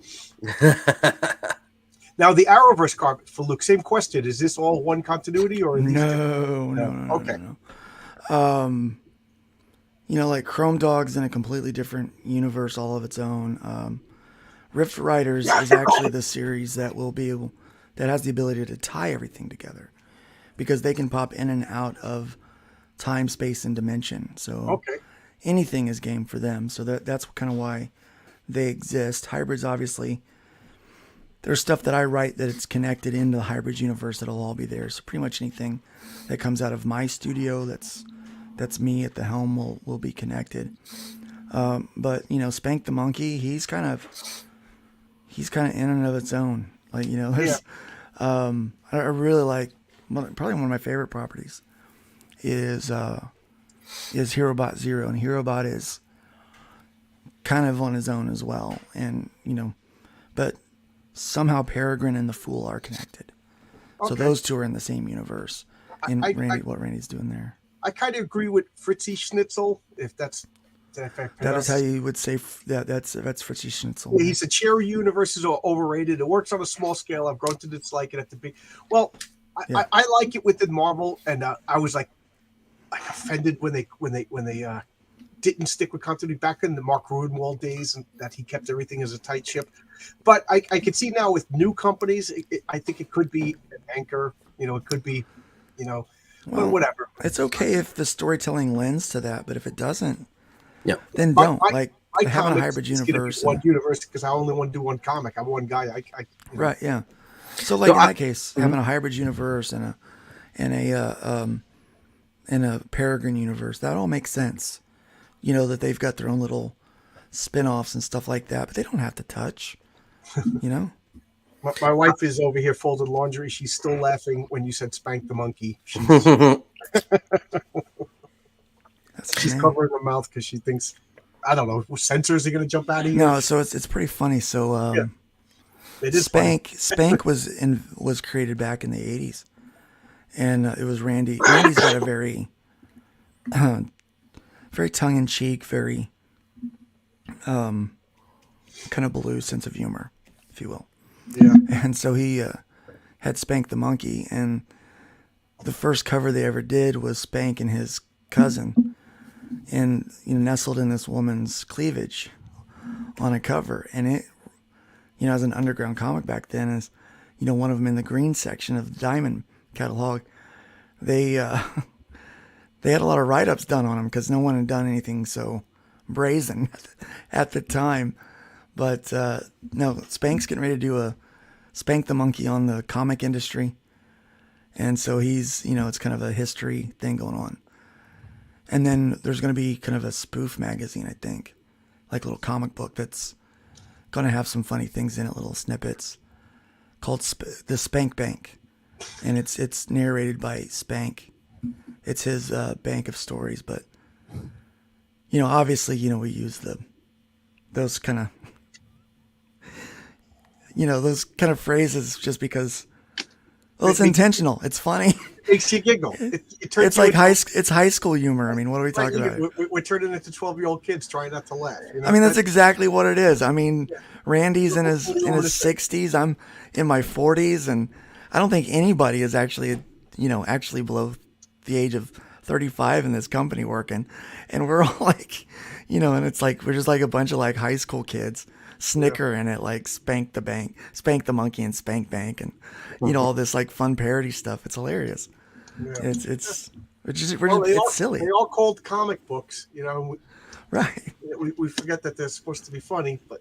S1: Now the Arrowverse carpet for Luke. Same question: is this all one continuity or are these
S3: No.
S1: Okay.
S3: Like Chrome Dog's in a completely different universe, all of its own. Rift Riders is actually the series that has the ability to tie everything together, because they can pop in and out of time, space, and dimension. So anything is game for them. So that's kind of why they exist. Hybrids, obviously, there's stuff that I write that it's connected into the Hybrids universe that'll all be there. So pretty much anything that comes out of my studio that's me at the helm will be connected. But Spank the Monkey, he's kind of in and of its own. Like there's I really like, probably one of my favorite properties is Herobot Zero, and Herobot is kind of on his own as well, and but somehow Peregrine and the Fool are connected. So those two are in the same universe. And what Randy's doing there.
S1: I kind of agree with Fritzy Schnitzel, if that's
S3: that is how you would say that. That's Fritzy Schnitzel.
S1: Yeah, he said Cherry Universe is overrated. It works on a small scale. I've grown to dislike it at the big. Well, I like it within Marvel, and I was like offended when they didn't stick with continuity back in the Mark Rudenwald days, and that he kept everything as a tight ship. But I can see now with new companies, I think it could be an anchor. It could be, well, whatever.
S3: It's okay if the storytelling lends to that, but if it doesn't, then
S1: My
S3: having a hybrid universe.
S1: One universe, because I only want to do one comic. I'm one guy.
S3: Right. Yeah. So in that case, having a hybrid universe and a Peregrine universe, that all makes sense. That they've got their own little spin-offs and stuff like that, but they don't have to touch.
S1: My wife is over here folding laundry. She's still laughing when you said Spank the Monkey. She's covering her mouth because she thinks, I don't know, sensors are going to jump out of here.
S3: No, so it's pretty funny. So
S1: it is
S3: Spank was created back in the 80s, and it was Randy. Randy's got a very very tongue-in-cheek, very kind of blue sense of humor, if you will.
S1: Yeah.
S3: And so he had Spank the Monkey, and the first cover they ever did was Spank and his cousin, and nestled in this woman's cleavage on a cover. And it, as an underground comic back then, is one of them in the green section of the Diamond catalog. They had a lot of write-ups done on him because no one had done anything so brazen at the time. But no, Spank's getting ready to do a Spank the Monkey on the comic industry. And so he's, it's kind of a history thing going on. And then there's going to be kind of a spoof magazine, I think. Like a little comic book that's going to have some funny things in it, little snippets, called The Spank Bank. And it's narrated by Spank. It's his bank of stories. But, obviously, we use those kind of... those kind of phrases just because, well, it's intentional. It's funny.
S1: Makes you giggle.
S3: It's like high school humor. I mean, what are we talking about?
S1: We're turning into 12-year-old kids trying not to laugh.
S3: I mean, that's exactly what it is. I mean, Randy's in his 60s. I'm in my 40s, and I don't think anybody is actually below the age of 35 in this company working, and we're all like, and it's like we're just like a bunch of like high school kids snickering at like Spank the Monkey and Spank Bank, and all this like fun parody stuff. It's hilarious. Yeah. It's silly.
S1: They all called comic books,
S3: right?
S1: We forget that they're supposed to be funny, but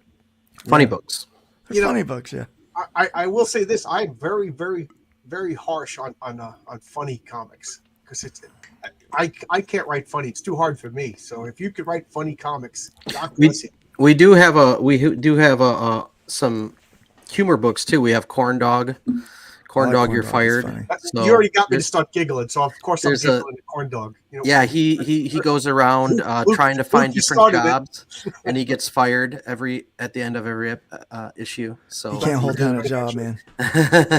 S2: funny books.
S3: Funny books, yeah.
S1: I will say this: I'm very, very, very harsh on funny comics because I can't write funny. It's too hard for me. So if you could write funny comics, God
S2: We-
S1: bless you.
S2: We do have some humor books too. We have Corn Dog. Corn
S3: I like
S2: Dog,
S3: Corn
S2: you're
S3: Dog, he's
S2: fired.
S3: funny.
S2: So
S1: You already got me to
S2: there's-
S1: start giggling, so of course I'm
S2: there's a-
S1: giggling at Corn Dog. You know,
S2: Yeah, he goes around
S1: Luke-
S2: trying to
S1: Luke,
S2: find
S1: you
S2: different
S1: started it.
S2: jobs, and he gets fired at the end of every issue.
S3: He
S2: So
S3: can't hold down a job, man.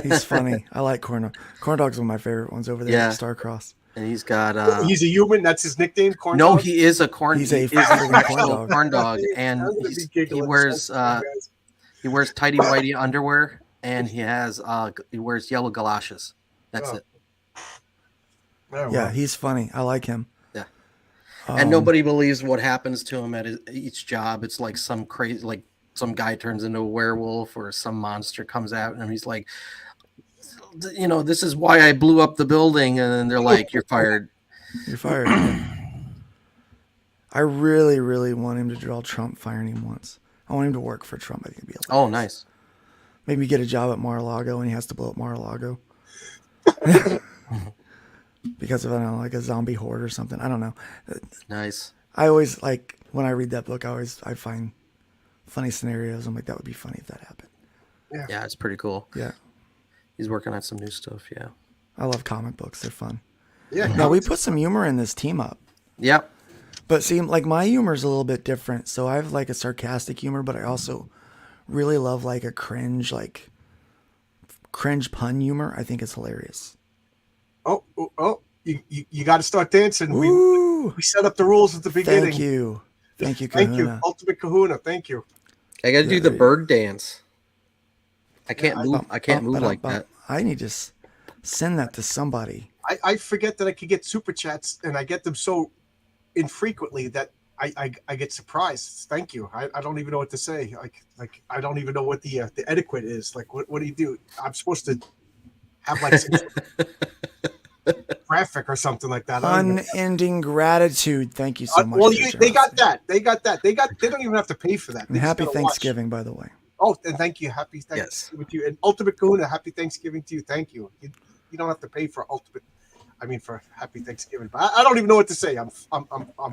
S3: He's funny. I like Corn Dog. Corn Dog's one of my favorite ones over there
S2: Yeah.
S3: at Starcross.
S2: and he's got
S1: he's a human. That's his nickname. Corn
S2: no,
S1: Dog?
S2: he is a corn.
S3: He's
S2: he
S3: a
S2: is
S3: freaking
S2: an
S3: corn
S2: actual
S3: dog.
S2: corn dog,
S1: I'm
S2: and
S1: gonna be
S2: he
S1: giggling
S2: wears
S1: so hard, guys.
S2: he wears tidy whitey underwear, and he wears yellow galoshes. That's
S1: Oh.
S2: it.
S1: Oh,
S3: Yeah,
S1: well.
S3: he's funny. I like him.
S2: Yeah.
S3: Um,
S2: And nobody believes what happens to him at each job. It's like some crazy, like some guy turns into a werewolf or some monster comes out, and he's like, this is why I blew up the building. And then they're like, you're fired.
S3: You're fired. I really, really want him to draw Trump firing him once. I want him to work for Trump. I think it'd be
S2: Oh,
S3: hilarious.
S2: nice.
S3: Maybe get a job at Mar-a-Lago and he has to blow up Mar-a-Lago. Because of, I don't know, like a zombie horde or something. I don't know.
S2: Nice.
S3: I always, like, when I read that book, I find funny scenarios. I'm like, that would be funny if that happened.
S2: Yeah, it's pretty cool.
S3: Yeah.
S2: He's working on some new stuff. Yeah.
S3: I love comic books. They're fun.
S1: Yeah,
S3: Now, we put some humor in this team up.
S2: Yep.
S3: But see, like, my humor is a little bit different. So I have, like, a sarcastic humor, but I also really love, like, a cringe pun humor. I think it's hilarious.
S1: Oh! You got to start dancing.
S3: Woo!
S1: We set up the rules at the beginning.
S3: Thank you. Thank you,
S1: Thank you,
S3: Kahuna.
S1: Ultimate Kahuna. Thank you.
S2: I got to do the
S3: Yeah.
S2: bird dance. I can't
S1: I-
S2: move. I can't move like that.
S3: I need to send that to somebody.
S1: I forget that I could get super chats, and I get them so infrequently that I get surprised. Thank you. I don't even know what to say. Like I don't even know what the etiquette is. Like what do you do? I'm supposed to have like some graphic or something like that. I don't know.
S3: Unending gratitude. Thank you so much.
S1: Well,
S3: for your
S1: they got
S3: generosity.
S1: that. They don't even have to pay for that.
S3: And
S1: They just
S3: happy
S1: gotta watch.
S3: Thanksgiving, by the way.
S1: Oh, and thank you. Happy Thanksgiving to you. And Ultimate Kahuna, happy Thanksgiving to you. Thank you. You don't have to pay for for Happy Thanksgiving. But I don't even know what to say. I'm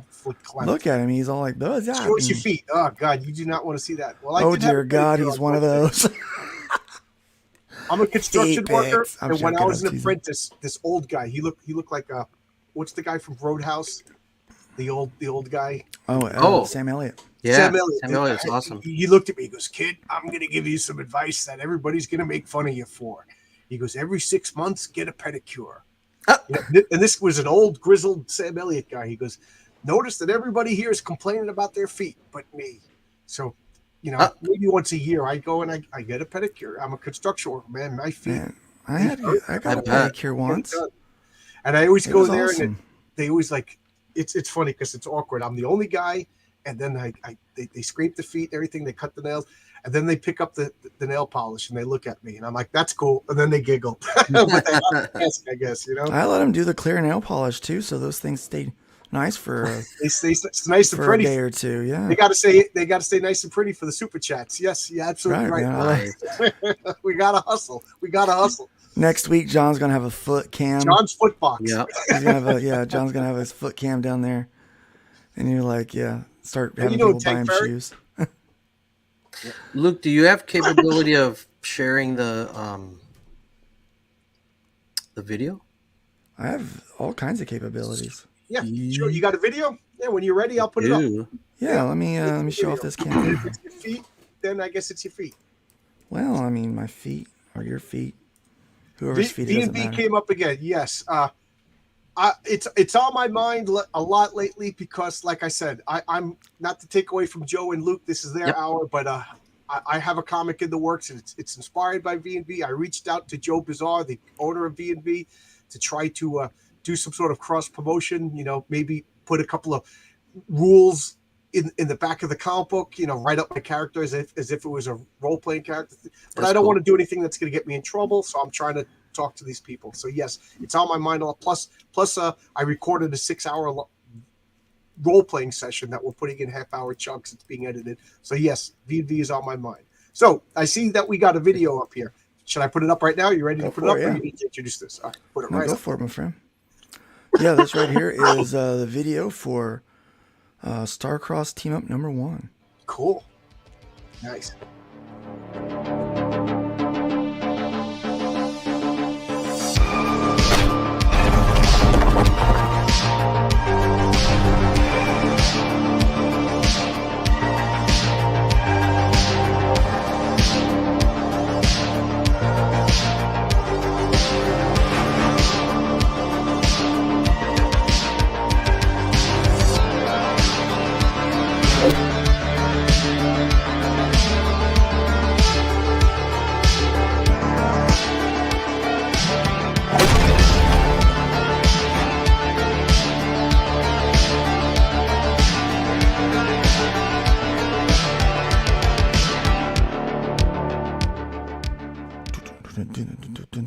S1: foot clapped.
S3: Look at him. He's all like, "Oh, yeah."
S1: Show us your feet. Oh God, you do not want to see that. Well, I
S3: Oh
S1: did have
S3: dear
S1: a
S3: God,
S1: pedicure
S3: he's
S1: on
S3: one of
S1: Wednesday.
S3: those.
S1: I'm a construction
S3: Feet
S1: worker,
S3: pics. I'm
S1: and when I
S3: joking,
S1: was
S3: I'm
S1: an
S3: teasing.
S1: apprentice, this old guy, he looked like what's the guy from Roadhouse? The old guy.
S2: Oh.
S3: Sam Elliott.
S2: Yeah.
S1: Sam Elliott.
S2: Sam Elliott's awesome.
S1: He looked at me. He goes, "Kid, I'm going to give you some advice that everybody's going to make fun of you for." He goes, "Every 6 months, get a pedicure."
S2: Ah.
S1: And this was an old grizzled Sam Elliott guy. He goes, "Notice that everybody here is complaining about their feet, but me. So, maybe once a year I go and I get a pedicure. I'm a construction worker, man. My feet."
S3: Man, I got a
S2: bet.
S3: pedicure once.
S1: And I always
S3: It
S1: go
S3: was
S1: there,
S3: awesome.
S1: and they always like it's funny because it's awkward. I'm the only guy, and then they scrape the feet, everything. They cut the nails, and then they pick up the nail polish and they look at me, and I'm like, "That's cool," and then they giggle. But they have to ask, I guess,
S3: I let him do the clear nail polish too, so those things stay nice for
S1: They stay it's nice and
S3: for a
S1: pretty.
S3: day or two. Yeah,
S1: They got to stay nice and pretty for the super chats. Yes, you're absolutely
S3: Right,
S1: right.
S3: man.
S2: Nice.
S1: We gotta hustle.
S3: Next week, John's gonna have a foot cam.
S1: John's foot box.
S2: Yeah.
S3: He's gonna have John's gonna have his foot cam down there, and you're like, start
S1: How
S3: having
S1: you doing,
S3: people buy him
S1: Tank Ferry?
S3: shoes.
S2: Luke, do you have capability of sharing the video?
S3: I have all kinds of capabilities.
S1: Yeah, sure. You got a video? Yeah, when you're ready, I'll put it up.
S2: Ew.
S3: Yeah, let me show off this
S1: And
S3: camera.
S1: if it's your feet, then I guess it's your feet.
S3: Well, I mean, my feet or your feet, whoever's feet, it doesn't
S1: D&B
S3: matter.
S1: came up again. Yes. It's on my mind a lot lately because, like I said, I'm not to take away from Joe and Luke. This is their
S2: Yep.
S1: hour, but I have a comic in the works, and it's inspired by V&B. I reached out to Joe Bizarre, the owner of V&B, to try to do some sort of cross promotion. Maybe put a couple of rules in the back of the comic book. Write up my character as if it was a role playing character. But
S2: That's
S1: I don't
S2: cool.
S1: want to do anything that's going to get me in trouble. So I'm trying to talk to these people. So yes, it's on my mind a lot. Plus, I recorded a 6-hour role playing session that we're putting in half-hour chunks. It's being edited. So yes, V&V is on my mind. So I see that we got a video up here. Should I put it up right now? You ready to
S3: Go
S1: put it
S3: for
S1: up,
S3: it,
S1: or
S3: yeah.
S1: you need to introduce this? All right, put it
S3: No,
S1: right
S3: go
S1: up.
S3: for it, my friend. Yeah, this right here is the video for Starcross Team Up #1.
S1: Cool. Nice.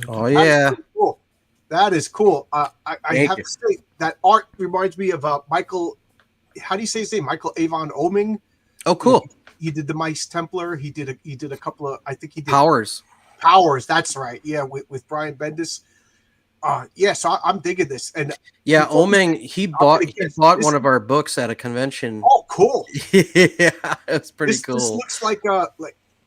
S2: Oh yeah.
S1: That's cool. That is cool. I
S2: Thank
S1: have
S2: you.
S1: to say that art reminds me of Michael. How do you say his name? Michael Avon Oming.
S2: Oh, cool.
S1: He did the Mice Templar. He did a couple of. I think he did
S2: Powers.
S1: Powers. That's right. Yeah, with Brian Bendis. Yeah. So I'm digging this. And
S2: Yeah,
S1: before we-
S2: Oming, he
S1: gonna
S2: bought
S1: guess
S2: one
S1: this-
S2: of our books at a convention.
S1: oh, cool.
S2: Yeah, it's pretty
S1: This
S2: cool.
S1: looks like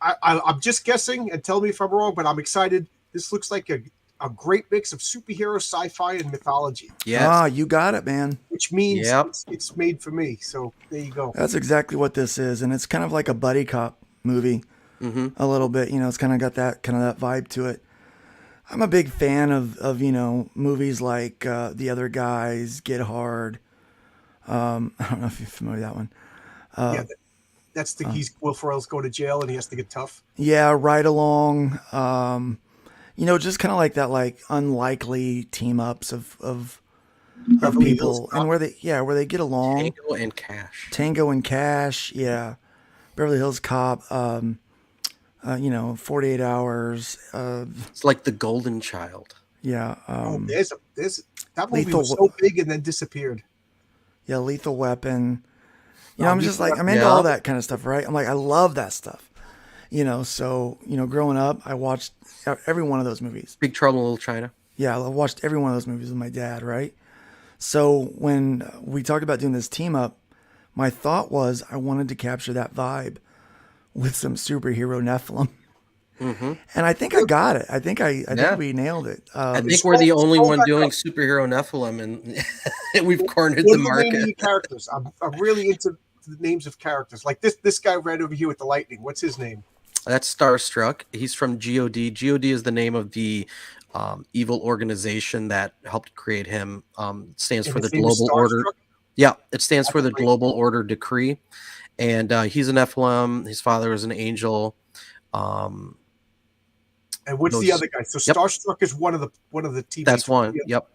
S1: I'm just guessing, and tell me if I'm wrong, but I'm excited. This looks like a great mix of superhero, sci-fi, and mythology,
S2: Yes.
S3: You got it, man.
S1: which means
S2: Yep.
S1: it's made for me. So there you go.
S3: That's exactly what this is, and it's kind of like a buddy cop movie,
S2: Mm-hmm.
S3: a little bit. You know, it's kind of got that vibe to it. I'm a big fan of movies like The Other Guys, Get Hard. I don't know if you're familiar with that one.
S1: Yeah, that's the Will Ferrell's going to jail and he has to get tough.
S3: Yeah, Ride Along. Just kind of like that, like unlikely team ups of
S1: Beverly
S3: people,
S1: Hills
S3: and where they get along.
S2: Tango and Cash.
S3: Tango and Cash, yeah. Beverly Hills Cop, 48 Hours,
S2: It's like the Golden Child.
S3: yeah,
S1: There's that movie
S3: Lethal
S1: was so big and then disappeared.
S3: yeah, Lethal Weapon. I'm just like, I'm into
S2: Yeah.
S3: all that kind of stuff, right? I'm like, I love that stuff. So, growing up, I watched every one of those movies.
S2: Big Trouble in Little China.
S3: Yeah, I watched every one of those movies with my dad, right? So when we talked about doing this team up, my thought was I wanted to capture that vibe with some superhero Nephilim.
S2: Mm-hmm.
S3: And I think I got it. I think
S2: Yeah.
S3: think we nailed it.
S2: I think we're the only
S1: scroll
S2: one
S1: back
S2: doing
S1: up.
S2: superhero Nephilim, and we've cornered
S1: What
S2: the
S1: are the name of
S2: market.
S1: your characters? I'm really into the names of characters. Like this guy right over here with the lightning. What's his name?
S2: That's Starstruck. He's from GOD. GOD is the name of the evil organization that helped create him. Stands
S1: And
S2: for the
S1: his name is
S2: Global Order.
S1: Starstruck?
S2: Yeah, it stands for
S1: That's
S2: the
S1: great.
S2: Global Order Decree. And he's an Nephilim. His father is an angel.
S1: And what's the
S2: Those-
S1: other guy? So
S2: Yep.
S1: Starstruck is one of the TV.
S2: That's one.
S1: Yeah.
S2: Yep.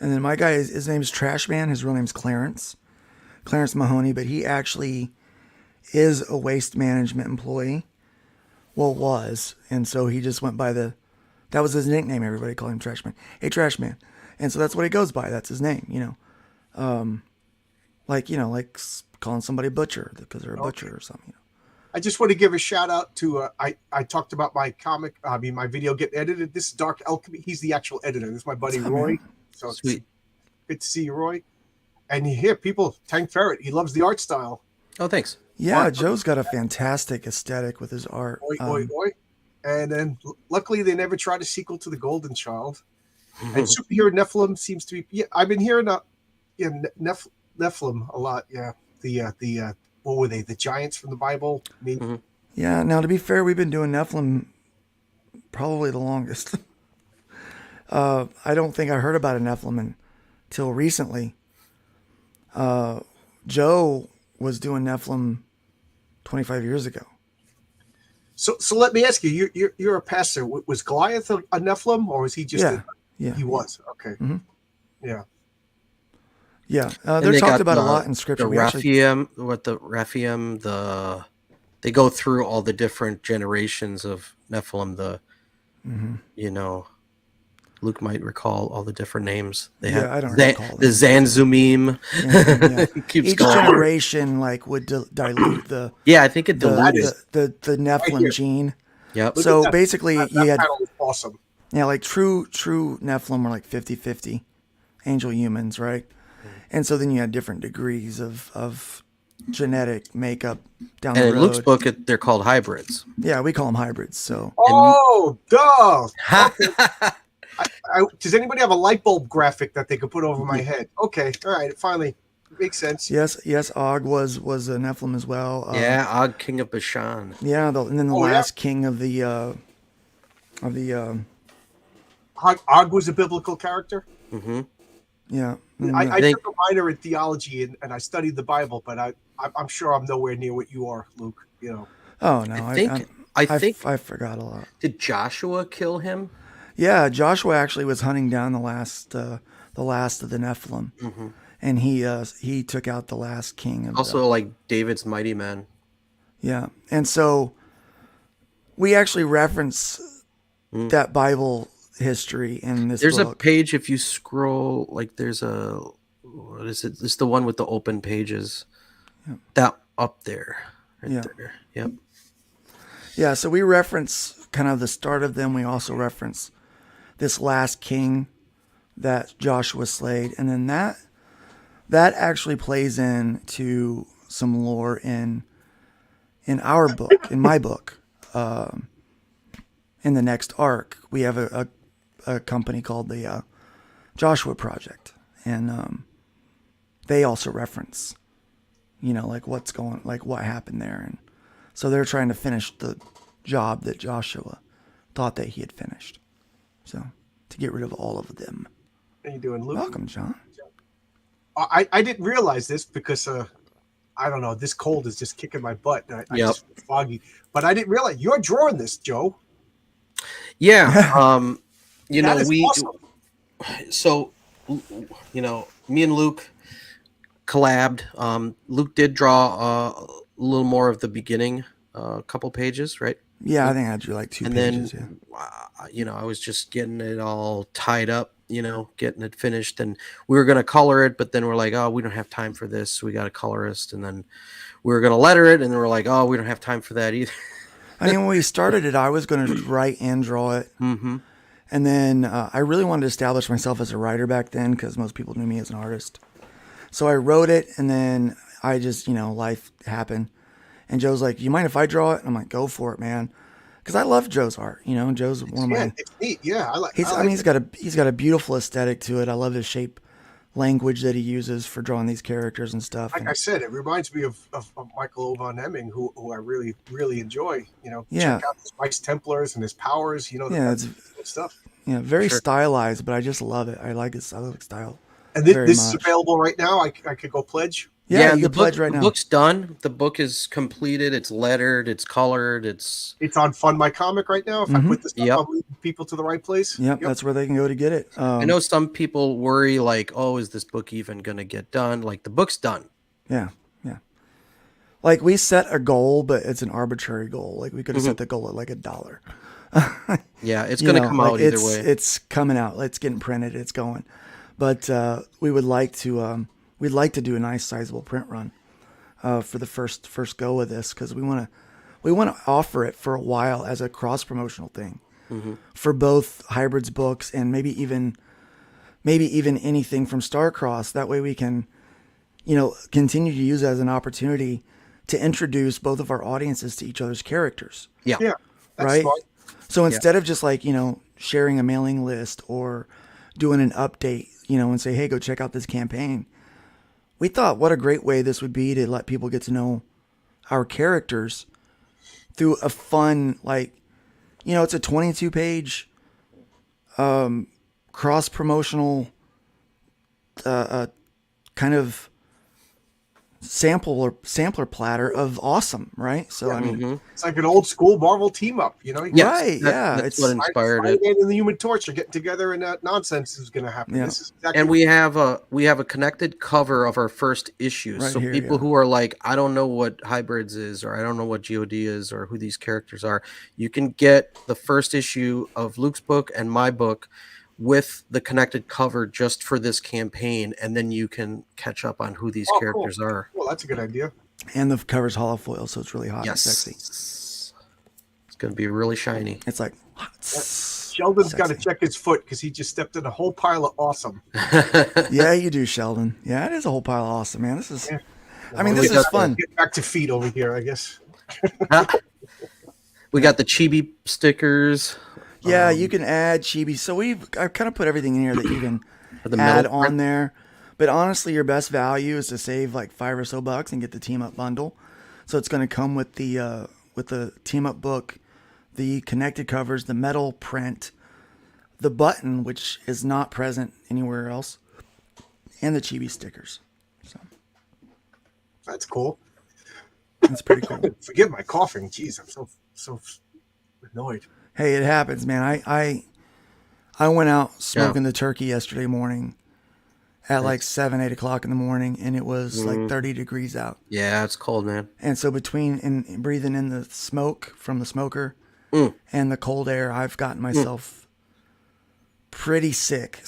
S3: And then my guy, his name is Trash Man. His real name's Clarence Mahoney, but he actually is a waste management employee. Well, was. And so he just went by that was his nickname. Everybody called him Trash Man. Hey, Trash Man. And so that's what he goes by. That's his name, like calling somebody butcher because they're a butcher or something.
S1: I just want to give a shout out to I talked about my my video getting edited. This is Dark Alchemy. He's the actual editor. This is my buddy
S3: What's up,
S1: Roy.
S3: man?
S1: So it's
S2: Sweet.
S1: good to see you, Roy. And you hear people, Tank Ferret, he loves the art style.
S2: Oh, thanks.
S3: Yeah,
S1: Wow.
S3: Joe's got a fantastic aesthetic with his art.
S1: Oi, oi, oi. And then luckily they never tried a sequel to The Golden Child.
S2: Mm-hmm.
S1: And superhero Nephilim seems to be I've been hearing Nephilim a lot. Yeah. The what were they? The giants from the Bible? I mean,
S2: Mm-hmm.
S3: Yeah, now to be fair, we've been doing Nephilim probably the longest. I don't think I heard about a Nephilim until recently. Joe was doing Nephilim 25 years ago.
S1: So let me ask you, you're a pastor. Was Goliath a Nephilim or was he just
S3: Yeah.
S1: he was? Okay.
S3: Mhm.
S1: Yeah.
S3: Yeah,
S2: And
S3: they're
S2: they
S3: talked
S2: got
S3: about a
S2: the-
S3: lot in scripture.
S2: The
S3: We actually-
S2: Raphaim, they go through all the different generations of Nephilim. Luke might recall all the different names. They
S3: Yeah,
S2: have
S3: I don't recall
S2: the
S3: them.
S2: Zanzumim.
S3: Yeah.
S2: Keeps
S3: Each
S2: going.
S3: generation would dilute the
S2: Yeah, I think it
S3: the,
S2: diluted.
S3: the Nephilim
S1: here.
S3: gene.
S2: Yep.
S1: Look
S3: So
S1: at that.
S3: basically,
S1: That
S3: you had
S1: panel is awesome.
S3: like true Nephilim were like 50-50, angel humans, right? And so then you had different degrees of genetic makeup down
S2: And
S3: the
S2: in
S3: road.
S2: Luke's book, they're called hybrids.
S3: Yeah, we call them hybrids. So
S1: Oh, duh. Okay. Does anybody have a light bulb graphic that they could put over my head? Okay, all right, it finally makes sense.
S3: yes, Og was a Nephilim as well.
S2: Yeah, Og, king of Bashan.
S3: Yeah, and then the
S1: Oh, yeah?
S3: last king of the
S1: Og was a biblical character.
S2: Hmm.
S3: yeah.
S1: I
S2: think-
S1: took a minor in theology and I studied the Bible, but I'm sure I'm nowhere near what you are, Luke. You know.
S3: Oh no,
S2: I think
S3: I forgot a lot.
S2: did Joshua kill him?
S3: Yeah, Joshua actually was hunting down the last of the Nephilim, and he took out the last king of
S2: Also, like David's mighty men.
S3: yeah, and so we actually reference that Bible history in this
S2: There's a
S3: book.
S2: page if you scroll, like there's a what is it? It's the one with the open pages. That up there, right
S3: Yeah.
S2: there. Yep.
S3: Yeah, so we reference kind of the start of them. We also reference this last king that Joshua slayed, and then that actually plays into some lore in our book, in my book. In the next arc, we have a company called the Joshua Project, and they also reference, like what happened there, and so they're trying to finish the job that Joshua thought that he had finished. So to get rid of all of them.
S1: How you doing, Luke?
S3: Welcome, John.
S1: I didn't realize this because I don't know, this cold is just kicking my butt. I
S2: Yep.
S1: just feel foggy, but I didn't realize you're drawing this, Joe.
S2: Yeah.
S1: That is awesome.
S2: So, me and Luke collabed. Luke did draw a little more of the beginning, a couple pages, right?
S3: Yeah, I think I drew like 2
S2: And
S3: pages.
S2: then, I was just getting it all tied up, getting it finished, and we were going to color it, but then we're like, oh, we don't have time for this. So we got a colorist, and then we were going to letter it, and then we're like, oh, we don't have time for that either.
S3: I mean, when we started it, I was going to write and draw it.
S2: Mm-hmm.
S3: And then I really wanted to establish myself as a writer back then because most people knew me as an artist. So I wrote it, and then I just, life happened. And Joe's like, you mind if I draw it? And I'm like, go for it, man. Because I love Joe's art. Joe's one of my...
S1: It's neat. Yeah, I like.
S3: He's got a beautiful aesthetic to it. I love his shape language that he uses for drawing these characters and stuff.
S1: Like I said, it reminds me of Michael O. von Hemming, who I really, really enjoy.
S3: Yeah.
S1: Check out his Vice Templars and his powers.
S3: Yeah, it's
S1: good stuff.
S3: very
S2: Sure.
S3: stylized, but I just love it. I like his style.
S1: And
S3: very
S1: this is
S3: much.
S1: available right now. I could go pledge.
S3: Yeah, you
S2: the
S3: can pledge right
S2: the
S3: now.
S2: book's done. The book is completed. It's lettered. It's colored. It's
S1: It's on Fund My Comic right now. If I put this stuff,
S2: Yep.
S1: I'm leading people to the right place.
S3: Yep, that's where they can go to get it.
S2: I know some people worry like, oh, is this book even going to get done? Like the book's done.
S3: Yeah. Like we set a goal, but it's an arbitrary goal. Like we could have set the goal at like $1.
S2: Yeah, it's going to come out either way.
S3: It's coming out. It's getting printed. It's going. But we would like to. We'd like to do a nice sizable print run for the first go of this because we want to offer it for a while as a cross promotional thing for both Hybrids books and maybe even anything from Starcross. That way we can continue to use it as an opportunity to introduce both of our audiences to each other's characters.
S2: Yeah.
S1: Yeah, that's
S3: Right?
S1: smart.
S3: So instead of just like, sharing a mailing list or doing an update, and say, hey, go check out this campaign. We thought what a great way this would be to let people get to know our characters through a fun, it's a 22-page cross-promotional kind of sampler platter of awesome, right? So, I mean,
S1: It's like an old school Marvel team up.
S2: Yes,
S3: Right, yeah,
S2: That's
S3: it's-
S2: what inspired it.
S1: Spider-Man and the Human Torch are getting together, and that nonsense is going to happen.
S3: Yeah.
S1: This is exactly
S2: And we have a connected cover of our first issue.
S3: Right
S2: so
S3: here,
S2: people
S3: yeah.
S2: who are like, I don't know what Hybrids is, or I don't know what GOD is, or who these characters are, you can get the first issue of Luke's book and my book with the connected cover just for this campaign, and then you can catch up on who these
S1: Oh,
S2: characters
S1: cool.
S2: are.
S1: Well, that's a good idea.
S3: and the cover's hollow foil, so it's really hot
S2: Yes.
S3: and sexy.
S2: It's going to be really shiny.
S3: It's like,
S1: Sheldon's got to
S3: Sexy.
S1: check his foot because he just stepped in a whole pile of awesome.
S3: Yeah, you do, Sheldon. Yeah, it is a whole pile of awesome, man. This is.
S1: Yeah.
S3: I mean,
S1: Well,
S3: this
S1: we
S3: is
S1: got to
S3: fun.
S1: Get back to feet over here, I guess.
S2: We got the chibi stickers.
S3: Yeah, you can add chibi. So I've kind of put everything in here that you can
S2: The
S3: add
S2: metal
S3: on
S2: print.
S3: there. But honestly, your best value is to save like $5 or so and get the team up bundle. So it's going to come with the team up book, the connected covers, the metal print, the button, which is not present anywhere else, and the chibi stickers. So
S1: That's cool.
S3: that's pretty cool.
S1: Forgive my coughing. Jeez, I'm so annoyed.
S3: Hey, it happens, man. I went out smoking the turkey yesterday morning at like 7, 8 o'clock in the morning, and it was like 30 degrees out.
S2: Yeah, it's cold, man.
S3: And so between and breathing in the smoke from the smoker and the cold air, I've gotten myself pretty sick.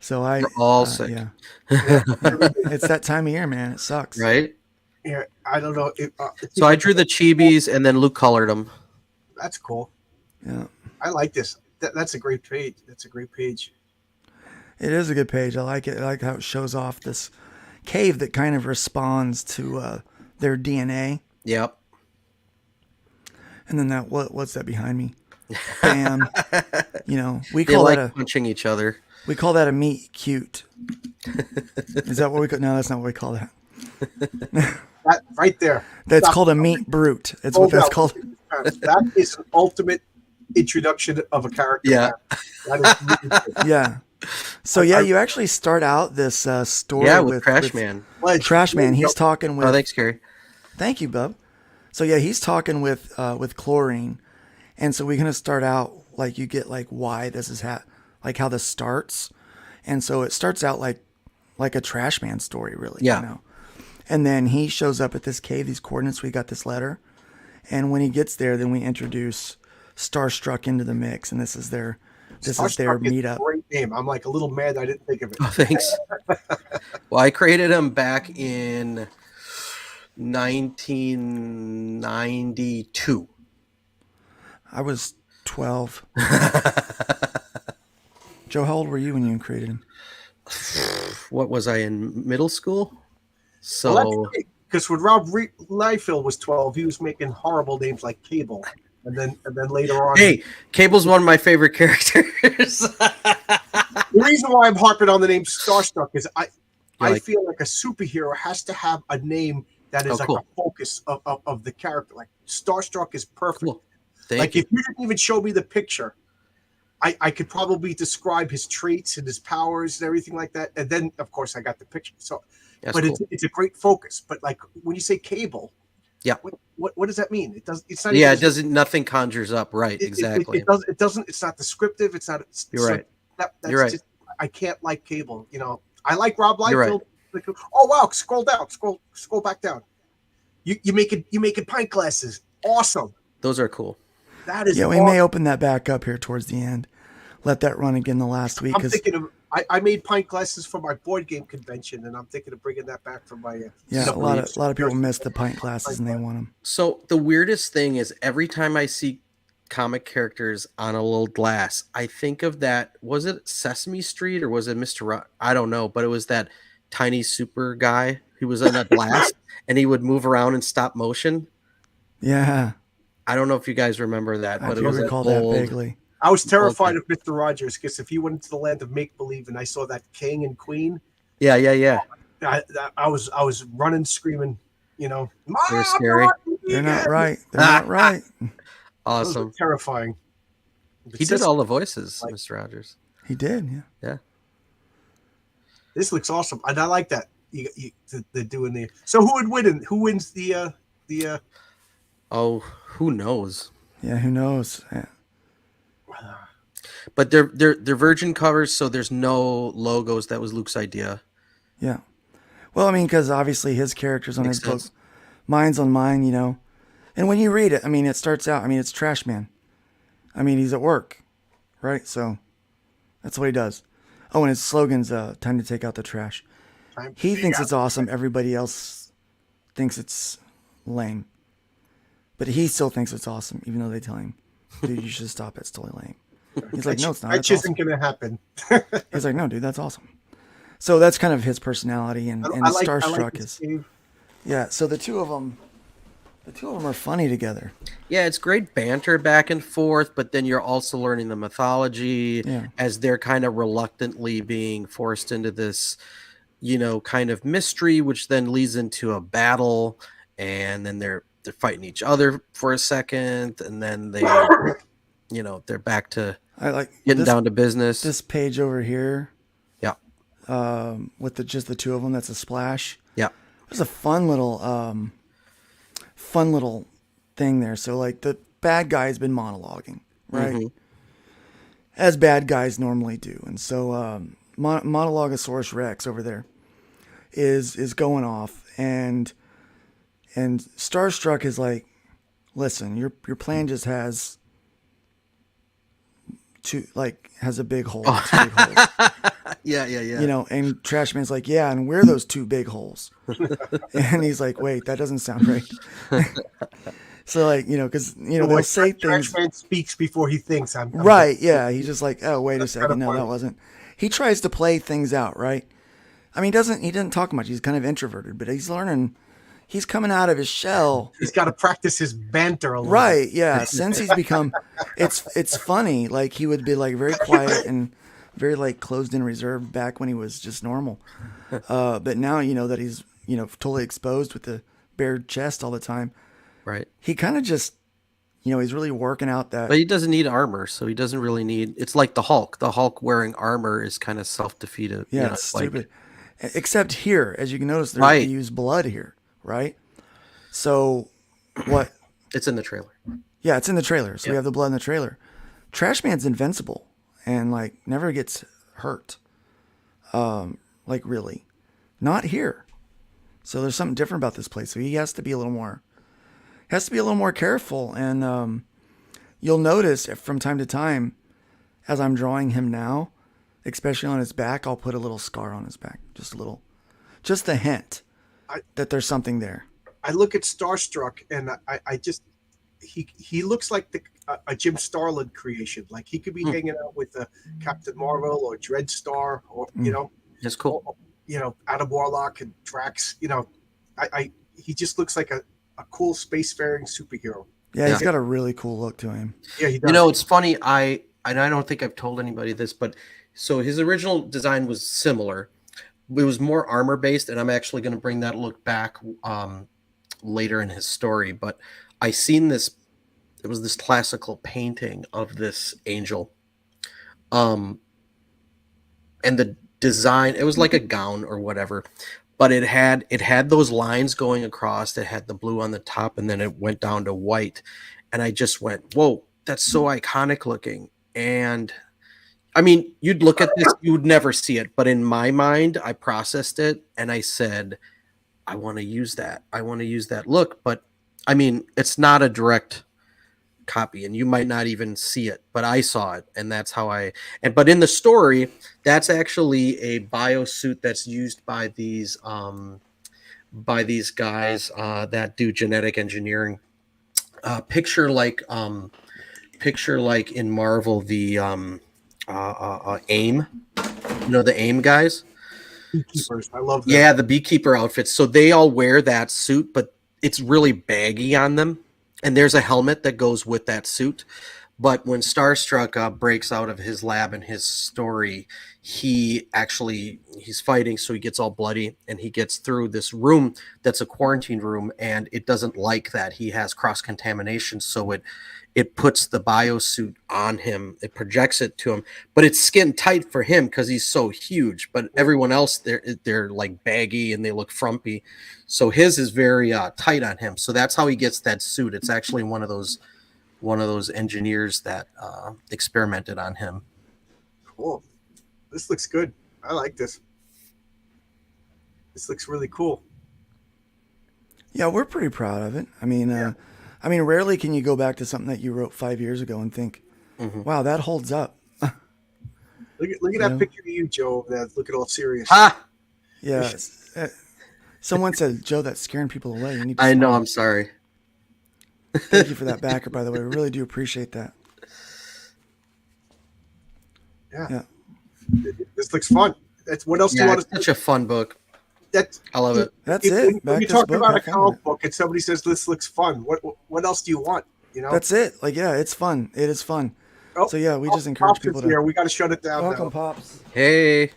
S3: So I
S2: We're all sick.
S3: Yeah, it's that time of year, man. It sucks.
S2: Right?
S1: Yeah, I don't know.
S2: So I drew the chibis and then Luke colored them.
S1: That's cool.
S3: Yeah,
S1: I like this. That's a great page. That's a great page.
S3: it is a good page. I like it. I like how it shows off this cave that kind of responds to their DNA.
S2: Yep.
S3: And then that what's that behind me? Bam. We
S2: They
S3: call
S2: like
S3: that
S2: punching each other.
S3: we call that a meet cute. Is that what we call? No, that's not what we call that.
S1: That right there.
S3: That's
S1: Stop.
S3: called a meat brute. That's
S1: Hold
S3: what that's
S1: out.
S3: called.
S1: That is an ultimate introduction of a character.
S2: Yeah.
S1: That is really good.
S3: Yeah. So yeah, you actually start out this story
S2: Yeah, with Trash Man.
S1: Pledge.
S3: Trash Man. He's talking with.
S2: Oh, thanks, Gary.
S3: Thank you, bub. So yeah, he's talking with chlorine, and so we're gonna start out like you get like why this is like how this starts, and so it starts out like a Trash Man story, really.
S2: Yeah.
S3: And then he shows up at this cave, these coordinates. We got this letter, and when he gets there, then we introduce Starstruck into the mix, and this is their
S1: Starstruck is a
S3: meetup.
S1: Great name. I'm like a little mad I didn't think of it.
S2: Oh, thanks. Well, I created him back in 1992.
S3: I was 12. Joe, how old were you when you created him?
S2: What was I in middle school? So
S1: Well, because when Rob Liefeld was 12, he was making horrible names like Cable, and then later on.
S2: hey, Cable's one of my favorite characters.
S1: The reason why I'm harping on the name Starstruck is I
S2: like-
S1: feel like a superhero has to have a name that is
S2: Oh,
S1: like
S2: cool.
S1: a focus of the character. Like Starstruck is perfect.
S2: Cool. Thank
S1: Like
S2: you.
S1: if you didn't even show me the picture, I could probably describe his traits and his powers and everything like that. And then of course I got the picture. So
S2: That's
S1: but
S2: cool.
S1: it's a great focus. But like when you say Cable,
S2: Yeah.
S1: what does that mean? It does. It's not.
S2: Yeah,
S1: even-
S2: it doesn't. Nothing conjures up. Right. Exactly.
S1: It does. It doesn't. It's not descriptive. It's not.
S2: You're right.
S1: That's
S2: You're right.
S1: Just, I can't like Cable. I like Rob
S2: You're right.
S1: Liefeld. Like, oh wow! Scroll down. Scroll back down. You make it pint glasses. Awesome.
S2: Those are cool.
S1: That is.
S3: Yeah, we
S1: awesome.
S3: may open that back up here towards the end. Let that run again the last week.
S1: I'm
S3: 'Cause,
S1: thinking of. I made pint glasses for my board game convention, and I'm thinking of bringing that back for my.
S3: yeah,
S1: so-
S3: a lot of people miss the pint glasses and they want them.
S2: So the weirdest thing is every time I see comic characters on a little glass, I think of that. Was it Sesame Street or was it Mr. I don't know, but it was that tiny super guy who was in a glass and he would move around in stop motion.
S3: Yeah,
S2: I don't know if you guys remember that,
S3: I
S2: but it
S3: do
S2: was
S3: recall
S2: that
S3: that
S2: old.
S3: vaguely.
S1: I was terrified
S2: Okay.
S1: of Mr. Rogers because if he went into the land of make believe and I saw that king and queen,
S2: Yeah.
S1: I was running, screaming, Mom,
S2: They're scary.
S3: They're not right. They're not right.
S1: Those are
S2: Awesome.
S1: terrifying.
S2: He did all the voices,
S1: Like-
S2: Mr. Rogers.
S3: He did. Yeah.
S1: This looks awesome, and I like that. They're doing the. So who would win? Who wins the?
S2: Oh, who knows?
S3: Yeah. Who knows? Yeah.
S2: But they're virgin covers, so there's no logos. That was Luke's idea.
S3: Yeah. Well, I mean, because obviously his character's on
S2: Makes
S3: his book,
S2: sense.
S3: mine's on mine, And when you read it, I mean, it starts out, it's Trash Man. I mean, he's at work, right? So that's what he does. Oh, and his slogan's time to take out the trash.
S1: Time to
S3: He
S1: take
S3: thinks
S1: out
S3: it's awesome. Everybody else thinks it's lame. But he still thinks it's awesome, even though they tell him, dude, you should stop. It's totally lame. He's like, no, it's not.
S1: That
S3: That's
S1: isn't
S3: awesome.
S1: going to happen.
S3: He's like, no, dude, that's awesome. So that's kind of his personality, and
S1: I like
S3: Starstruck
S1: this
S3: is
S1: game.
S3: yeah. So the two of them are funny together.
S2: Yeah, it's great banter back and forth, but then you're also learning the mythology
S3: Yeah.
S2: as they're kind of reluctantly being forced into this, kind of mystery, which then leads into a battle, and then they're fighting each other for a second, and then they're back to
S3: I like
S2: getting down to business.
S3: this page over here.
S2: Yeah.
S3: With just the two of them. That's a splash.
S2: Yeah.
S3: There's a fun little thing there. So like the bad guy's been monologuing, right?
S2: Mm-hmm.
S3: As bad guys normally do. And so Monologosaurus Rex over there is going off, and Starstruck is like, listen, your plan just has has a big hole. Two big holes.
S2: Yeah.
S3: And Trashman's like, yeah, and we're those two big holes. And he's like, wait, that doesn't sound right. So like, because they'll say things.
S1: Trashman speaks before he thinks. I'm
S3: Right, yeah. He's just like, oh, wait a second, no,
S1: funny.
S3: that wasn't. He tries to play things out, right? I mean, he doesn't talk much. He's kind of introverted, but he's learning. He's coming out of his shell.
S1: He's got to practice his banter a little.
S3: Right, yeah. Since he's become, it's funny. Like he would be like very quiet and very like closed and reserved back when he was just normal. But now that he's totally exposed with the bared chest all the time.
S2: Right.
S3: He kind of just, he's really working out that.
S2: But he doesn't need armor, so he doesn't really need. It's like the Hulk. The Hulk wearing armor is kind of self-defeated.
S3: Yeah, it's stupid. Except here, as you can notice, they
S2: Right.
S3: use blood here, right? So, what?
S2: It's in the trailer.
S3: Yeah, it's in the trailer. So we have the blood in the trailer. Trashman's invincible and like never gets hurt. Like really, not here. So there's something different about this place. So he has to be a little more. Careful, and you'll notice from time to time, as I'm drawing him now, especially on his back, I'll put a little scar on his back, just a hint that there's something there.
S1: I look at Starstruck, and I just he looks like a Jim Starlin creation. Like he could be hanging out with Captain Marvel or Dreadstar, or
S2: It's cool.
S1: Adam Warlock and Drax. He just looks like a cool spacefaring superhero.
S3: Yeah, he's got a really cool look to him.
S1: Yeah, he does.
S2: It's funny. I don't think I've told anybody this, but so his original design was similar. It was more armor based, and I'm actually going to bring that look back later in his story. But I seen this. It was this classical painting of this angel, and the design. It was like a gown or whatever. But it had those lines going across. It had the blue on the top, and then it went down to white. And I just went, whoa, that's so iconic looking. And I mean, you'd look at this, you would never see it. But in my mind, I processed it and I said, I want to use that. I want to use that look. But I mean, it's not a direct copy, and you might not even see it, but I saw it, and that's how but in the story, that's actually a biosuit that's used by these guys that do genetic engineering. Picture like in Marvel the AIM, the AIM guys.
S1: Beekeepers, I love that.
S2: Yeah, the beekeeper outfits. So they all wear that suit, but it's really baggy on them. And there's a helmet that goes with that suit. But when Starstruck breaks out of his lab in his story, he's fighting, so he gets all bloody, and he gets through this room that's a quarantine room, and it doesn't like that. He has cross-contamination, so it puts the biosuit on him. It projects it to him, but it's skin tight for him because he's so huge. But everyone else, they're like baggy and they look frumpy. So his is very tight on him. So that's how he gets that suit. It's actually one of those engineers that experimented on him.
S1: Cool. This looks good. I like this. This looks really cool.
S3: Yeah, we're pretty proud of it. I mean, rarely can you go back to something that you wrote 5 years ago and think, wow, that holds up.
S1: Look at that picture of you, Joe. That's looking all serious.
S2: Ha!
S3: Yeah. Someone said, Joe, that's scaring people away. You need to
S2: I know.
S3: smile.
S2: I'm sorry.
S3: Thank you for that backer, by the way. We really do appreciate that. Yeah.
S1: This looks fun. That's what else do you
S2: Yeah,
S1: want
S2: it's
S1: to?
S2: such a fun book.
S1: That's
S2: I love it.
S3: That's
S1: if,
S3: it.
S1: when
S3: Back
S1: you
S3: this
S1: talk
S3: book.
S1: about a
S3: Have fun with
S1: comic
S3: it.
S1: book and somebody says this looks fun, what else do you want? You know.
S3: That's it. Like, yeah, it's fun. It is fun.
S1: Oh,
S3: So yeah, we just encourage
S1: Pops is
S3: people to
S1: here. We got to shut it down
S3: welcome
S1: now.
S3: Pops.
S2: Hey,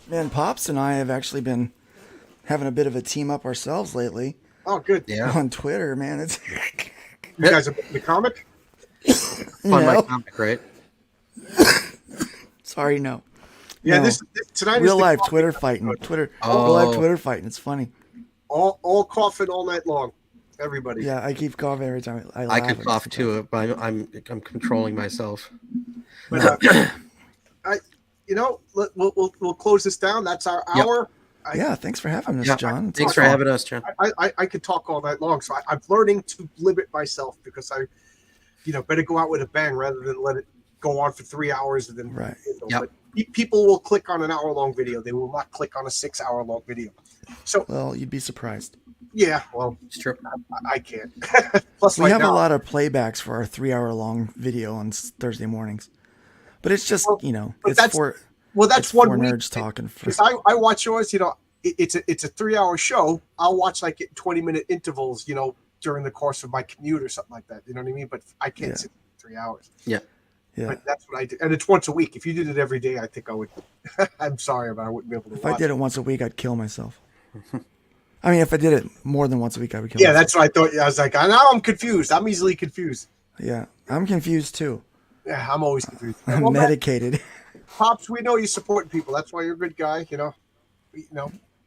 S3: Man, Pops and I have actually been having a bit of a team up ourselves lately
S1: Oh, good.
S2: yeah,
S3: on Twitter. Man, it's
S1: You guys are the comic.
S2: fun my
S3: no.
S2: comic, right?
S3: Sorry, no.
S1: Yeah,
S3: No.
S1: this tonight
S3: Real
S1: is the
S3: life
S1: coffee
S3: Twitter
S1: episode.
S3: fighting. Twitter.
S2: Oh.
S3: Real life Twitter fighting. It's funny.
S1: All coughing all night long. Everybody.
S3: Yeah, I keep coughing every time I laugh.
S2: I could
S3: at
S2: cough
S3: myself.
S2: too, but I'm controlling myself.
S1: But we'll close this down. That's our
S2: Yep.
S1: hour.
S3: Yeah, thanks for having us,
S2: Yeah,
S3: John. It's
S2: Thanks for
S3: awesome.
S2: having us, John.
S1: I could talk all night long, so I'm learning to limit myself because I, better go out with a bang rather than let it go on for 3 hours and then.
S3: Right.
S2: Yep.
S1: But people will click on an hour-long video. They will not click on a 6-hour-long video. So
S3: Well, you'd be surprised.
S1: yeah, well,
S2: It's true.
S1: I can't. Plus,
S3: We
S1: right
S3: have
S1: now,
S3: a lot of playbacks for our 3-hour-long video on Thursday mornings, but it's just
S1: Well, but
S3: it's
S1: that's
S3: for
S1: well, that's
S3: it's
S1: one
S3: for
S1: week.
S3: nerds talking. For,
S1: Because I watch yours, it's a 3-hour show. I'll watch like 20-minute intervals, during the course of my commute or something like that. You know what I mean? But I can't
S3: Yeah.
S1: sit for 3 hours.
S3: yeah,
S1: But that's what I do, and it's once a week. If you did it every day, I think I would. I'm sorry, but I wouldn't be able to.
S3: if
S1: watch
S3: I did it once a week, I'd kill myself. I mean, if I did it more than once a week, I would kill
S1: Yeah,
S3: myself.
S1: that's what I thought. I was like, now I'm confused. I'm easily confused.
S3: Yeah, I'm confused too.
S1: Yeah, I'm always confused.
S3: I'm
S1: Well, Matt,
S3: medicated.
S1: Pops, we know you're supporting people. That's why you're a good guy.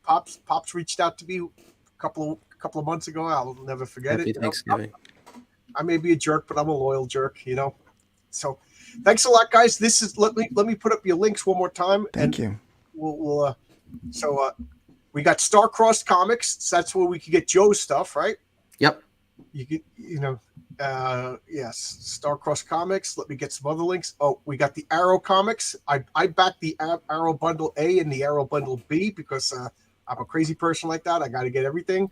S1: Pops reached out to me a couple of months ago. I'll never forget
S2: Happy
S1: it.
S2: Thanksgiving.
S1: I may be a jerk, but I'm a loyal jerk. So, thanks a lot, guys. This is let me put up your links one more time.
S3: Thank you.
S1: We'll we got Starcrossed Comics. So that's where we can get Joe's stuff, right?
S2: Yep.
S1: You get, yes, Starcrossed Comics. Let me get some other links. Oh, we got the Arrow Comics. I backed the Arrow Bundle A and the Arrow Bundle B because I'm a crazy person like that. I got to get everything.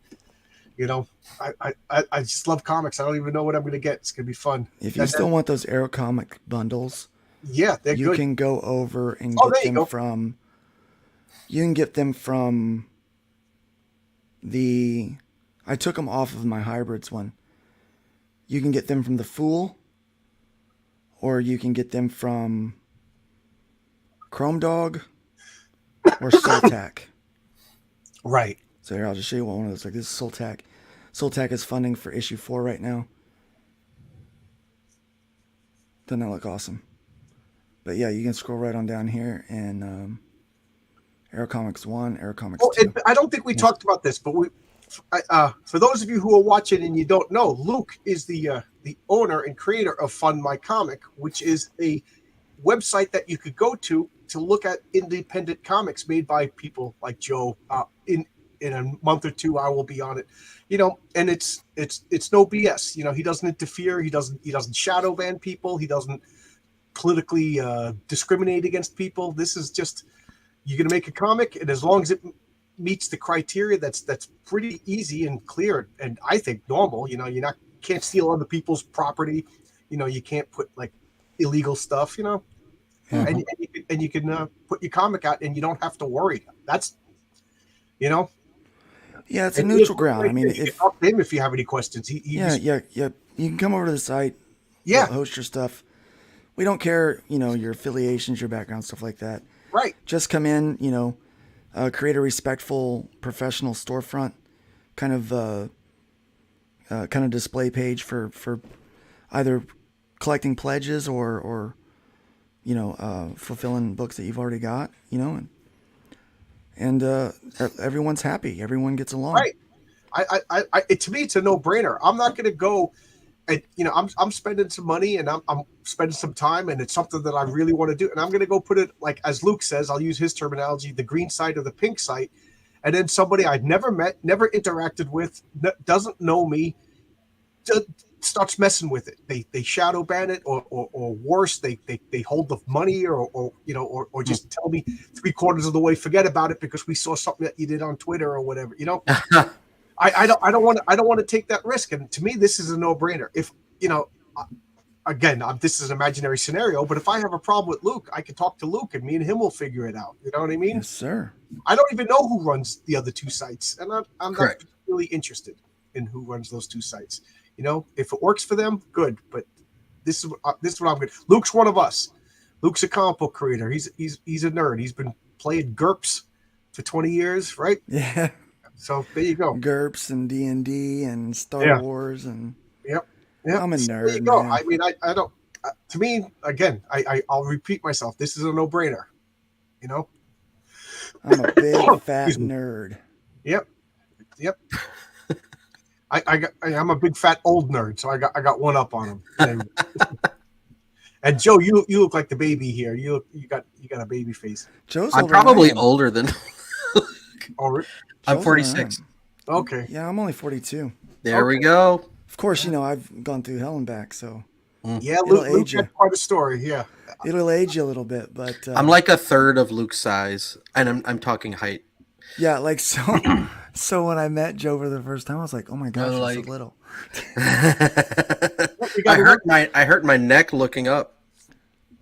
S1: I just love comics. I don't even know what I'm going to get. It's going to be fun.
S3: If you still want those Arrow comic bundles,
S1: Yeah, they're
S3: you
S1: good.
S3: can go over and
S1: Oh, there
S3: get
S1: you
S3: them
S1: go.
S3: from. You can get them from the. I took them off of my hybrids one. You can get them from the Fool, or you can get them from Chrome Dog or Soltac.
S1: Right.
S3: So here, I'll just show you one of those. Like, this is Soltac. Soltac is funding for issue 4 right now. Doesn't that look awesome? But yeah, you can scroll right on down here and Arrow Comics 1, Arrow Comics
S1: Well,
S3: 2.
S1: I don't think we talked about this, but for those of you who are watching and you don't know, Luke is the owner and creator of Fund My Comic, which is a website that you could go to look at independent comics made by people like Joe. In a month or two, I will be on it, and it's no BS. He doesn't interfere. He doesn't shadow ban people. He doesn't politically discriminate against people. This is just, you're going to make a comic, and as long as it meets the criteria, that's pretty easy and clear, and I think normal. Can't steal other people's property. You can't put like illegal stuff.
S3: Yeah.
S1: And you can put your comic out, and you don't have to worry. That's
S3: Yeah, it's a
S1: and
S3: neutral ground. I mean,
S1: you
S3: if
S1: can talk to him if you have any questions.
S3: yeah, you can come over to the site.
S1: Yeah.
S3: We'll host your stuff. We don't care, your affiliations, your background, stuff like that.
S1: Right.
S3: Just come in, create a respectful, professional storefront, kind of display page for either collecting pledges or fulfilling books that you've already got, and everyone's happy. Everyone gets along.
S1: Right. To me, it's a no-brainer. I'm not going to go, and I'm spending some money and I'm spending some time, and it's something that I really want to do, and I'm going to go put it, like as Luke says, I'll use his terminology, the green site or the pink site, and then somebody I've never met, never interacted with, doesn't know me, starts messing with it. They shadow ban it, or worse, they hold the money, or just tell me 3/4 of the way, forget about it because we saw something that you did on Twitter or whatever. I don't want to take that risk. And to me, this is a no brainer. If again, this is an imaginary scenario, but if I have a problem with Luke, I can talk to Luke, and me and him will figure it out. You know what I mean?
S3: Yes, sir.
S1: I don't even know who runs the other two sites, and I'm not
S2: Correct.
S1: really interested in who runs those two sites. You know, if it works for them, good. But this is what I'm good. Luke's one of us. Luke's a comic book creator. He's a nerd. He's been playing GURPS for 20 years, right?
S3: Yeah.
S1: So there you go.
S3: GURPS and D&D and Star
S1: Yeah.
S3: Wars and
S1: Yep. Yeah,
S3: I'm a
S1: so there you
S3: nerd,
S1: go.
S3: man.
S1: I mean, I don't. To me, again, I'll repeat myself. This is a no-brainer. You know.
S3: I'm a big fat
S1: Excuse me.
S3: nerd.
S1: Yep. I'm a big fat old nerd, so I got one up on him. Anyway. And Joe, you look like the baby here. You got a baby face.
S3: Joe's
S2: I'm
S3: older than I
S2: probably
S3: am.
S2: older than.
S1: Oh,
S2: I'm
S3: Joe's older than I
S2: 46.
S3: am.
S1: okay.
S3: Yeah, I'm only 42.
S2: There we
S1: Okay.
S2: go.
S3: Of course, I've gone through hell and back, so
S1: Yeah,
S3: It'll
S1: Luke
S3: age you.
S1: had quite a story. Yeah.
S3: it'll age you a little bit. But
S2: I'm like a third of Luke's size, and I'm talking height.
S3: yeah, like so. So when I met Joe for the first time, I was like, "Oh my gosh, you're
S2: like-
S3: so little."
S1: You
S2: I
S1: got
S2: hurt my neck looking up.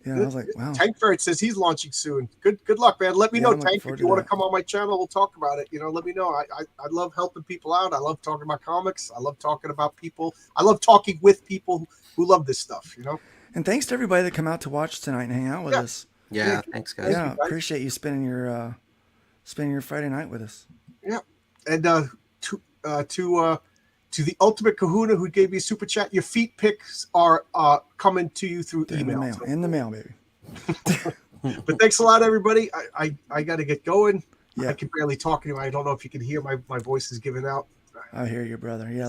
S3: Yeah, I was like, "Wow."
S1: Tank Ferret says he's launching soon. Good luck, man. Let me
S3: Yeah,
S1: know,
S3: I'm looking
S1: Tank,
S3: forward
S1: if
S3: to
S1: you want to
S3: that.
S1: come on my channel. We'll talk about it. Let me know. I love helping people out. I love talking about comics. I love talking about people. I love talking with people who love this stuff.
S3: And thanks to everybody that come out to watch tonight and hang out with
S1: Yeah.
S3: us.
S2: Yeah, thanks, guys.
S3: Yeah,
S1: guys.
S3: appreciate you spending your Friday night with us.
S1: And to the ultimate kahuna who gave you a super chat, your feet pics are coming to you through
S3: In the
S1: email.
S3: mail, in the mail, baby.
S1: But thanks a lot, everybody. I got to get going.
S3: Yeah.
S1: I can barely talk anymore. I don't know if you can hear my voice is giving out.
S3: I hear you, brother. Yeah,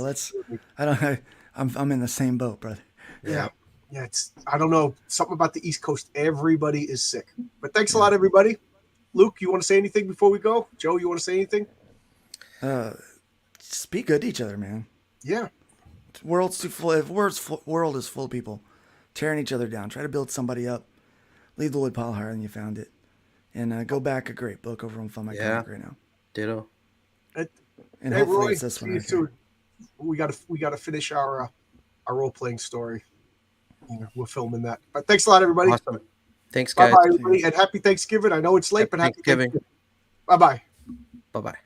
S3: I'm in the same boat, brother.
S1: Yeah. I don't know, something about the East Coast. Everybody is sick. But thanks a lot, everybody. Luke, you want to say anything before we go? Joe, you want to say anything?
S3: Just be good to each other, man.
S1: Yeah.
S3: World's too full. World is full of people tearing each other down. Try to build somebody up. Leave the wood pile higher than you found it, and go back a great book over on Fun My
S2: Yeah.
S3: Comic right now.
S2: Ditto.
S3: And
S1: Hey,
S3: hopefully
S1: Roy,
S3: it's this
S1: see
S3: one.
S1: you
S3: Right here.
S1: soon. We gotta finish our role playing story. We're filming that. But thanks a lot, everybody.
S2: Awesome. Thanks,
S1: Bye
S2: guys.
S1: bye, everybody, and happy Thanksgiving. I know it's late, but happy
S2: Thanksgiving.
S1: Thanksgiving. Bye bye.
S2: Bye bye.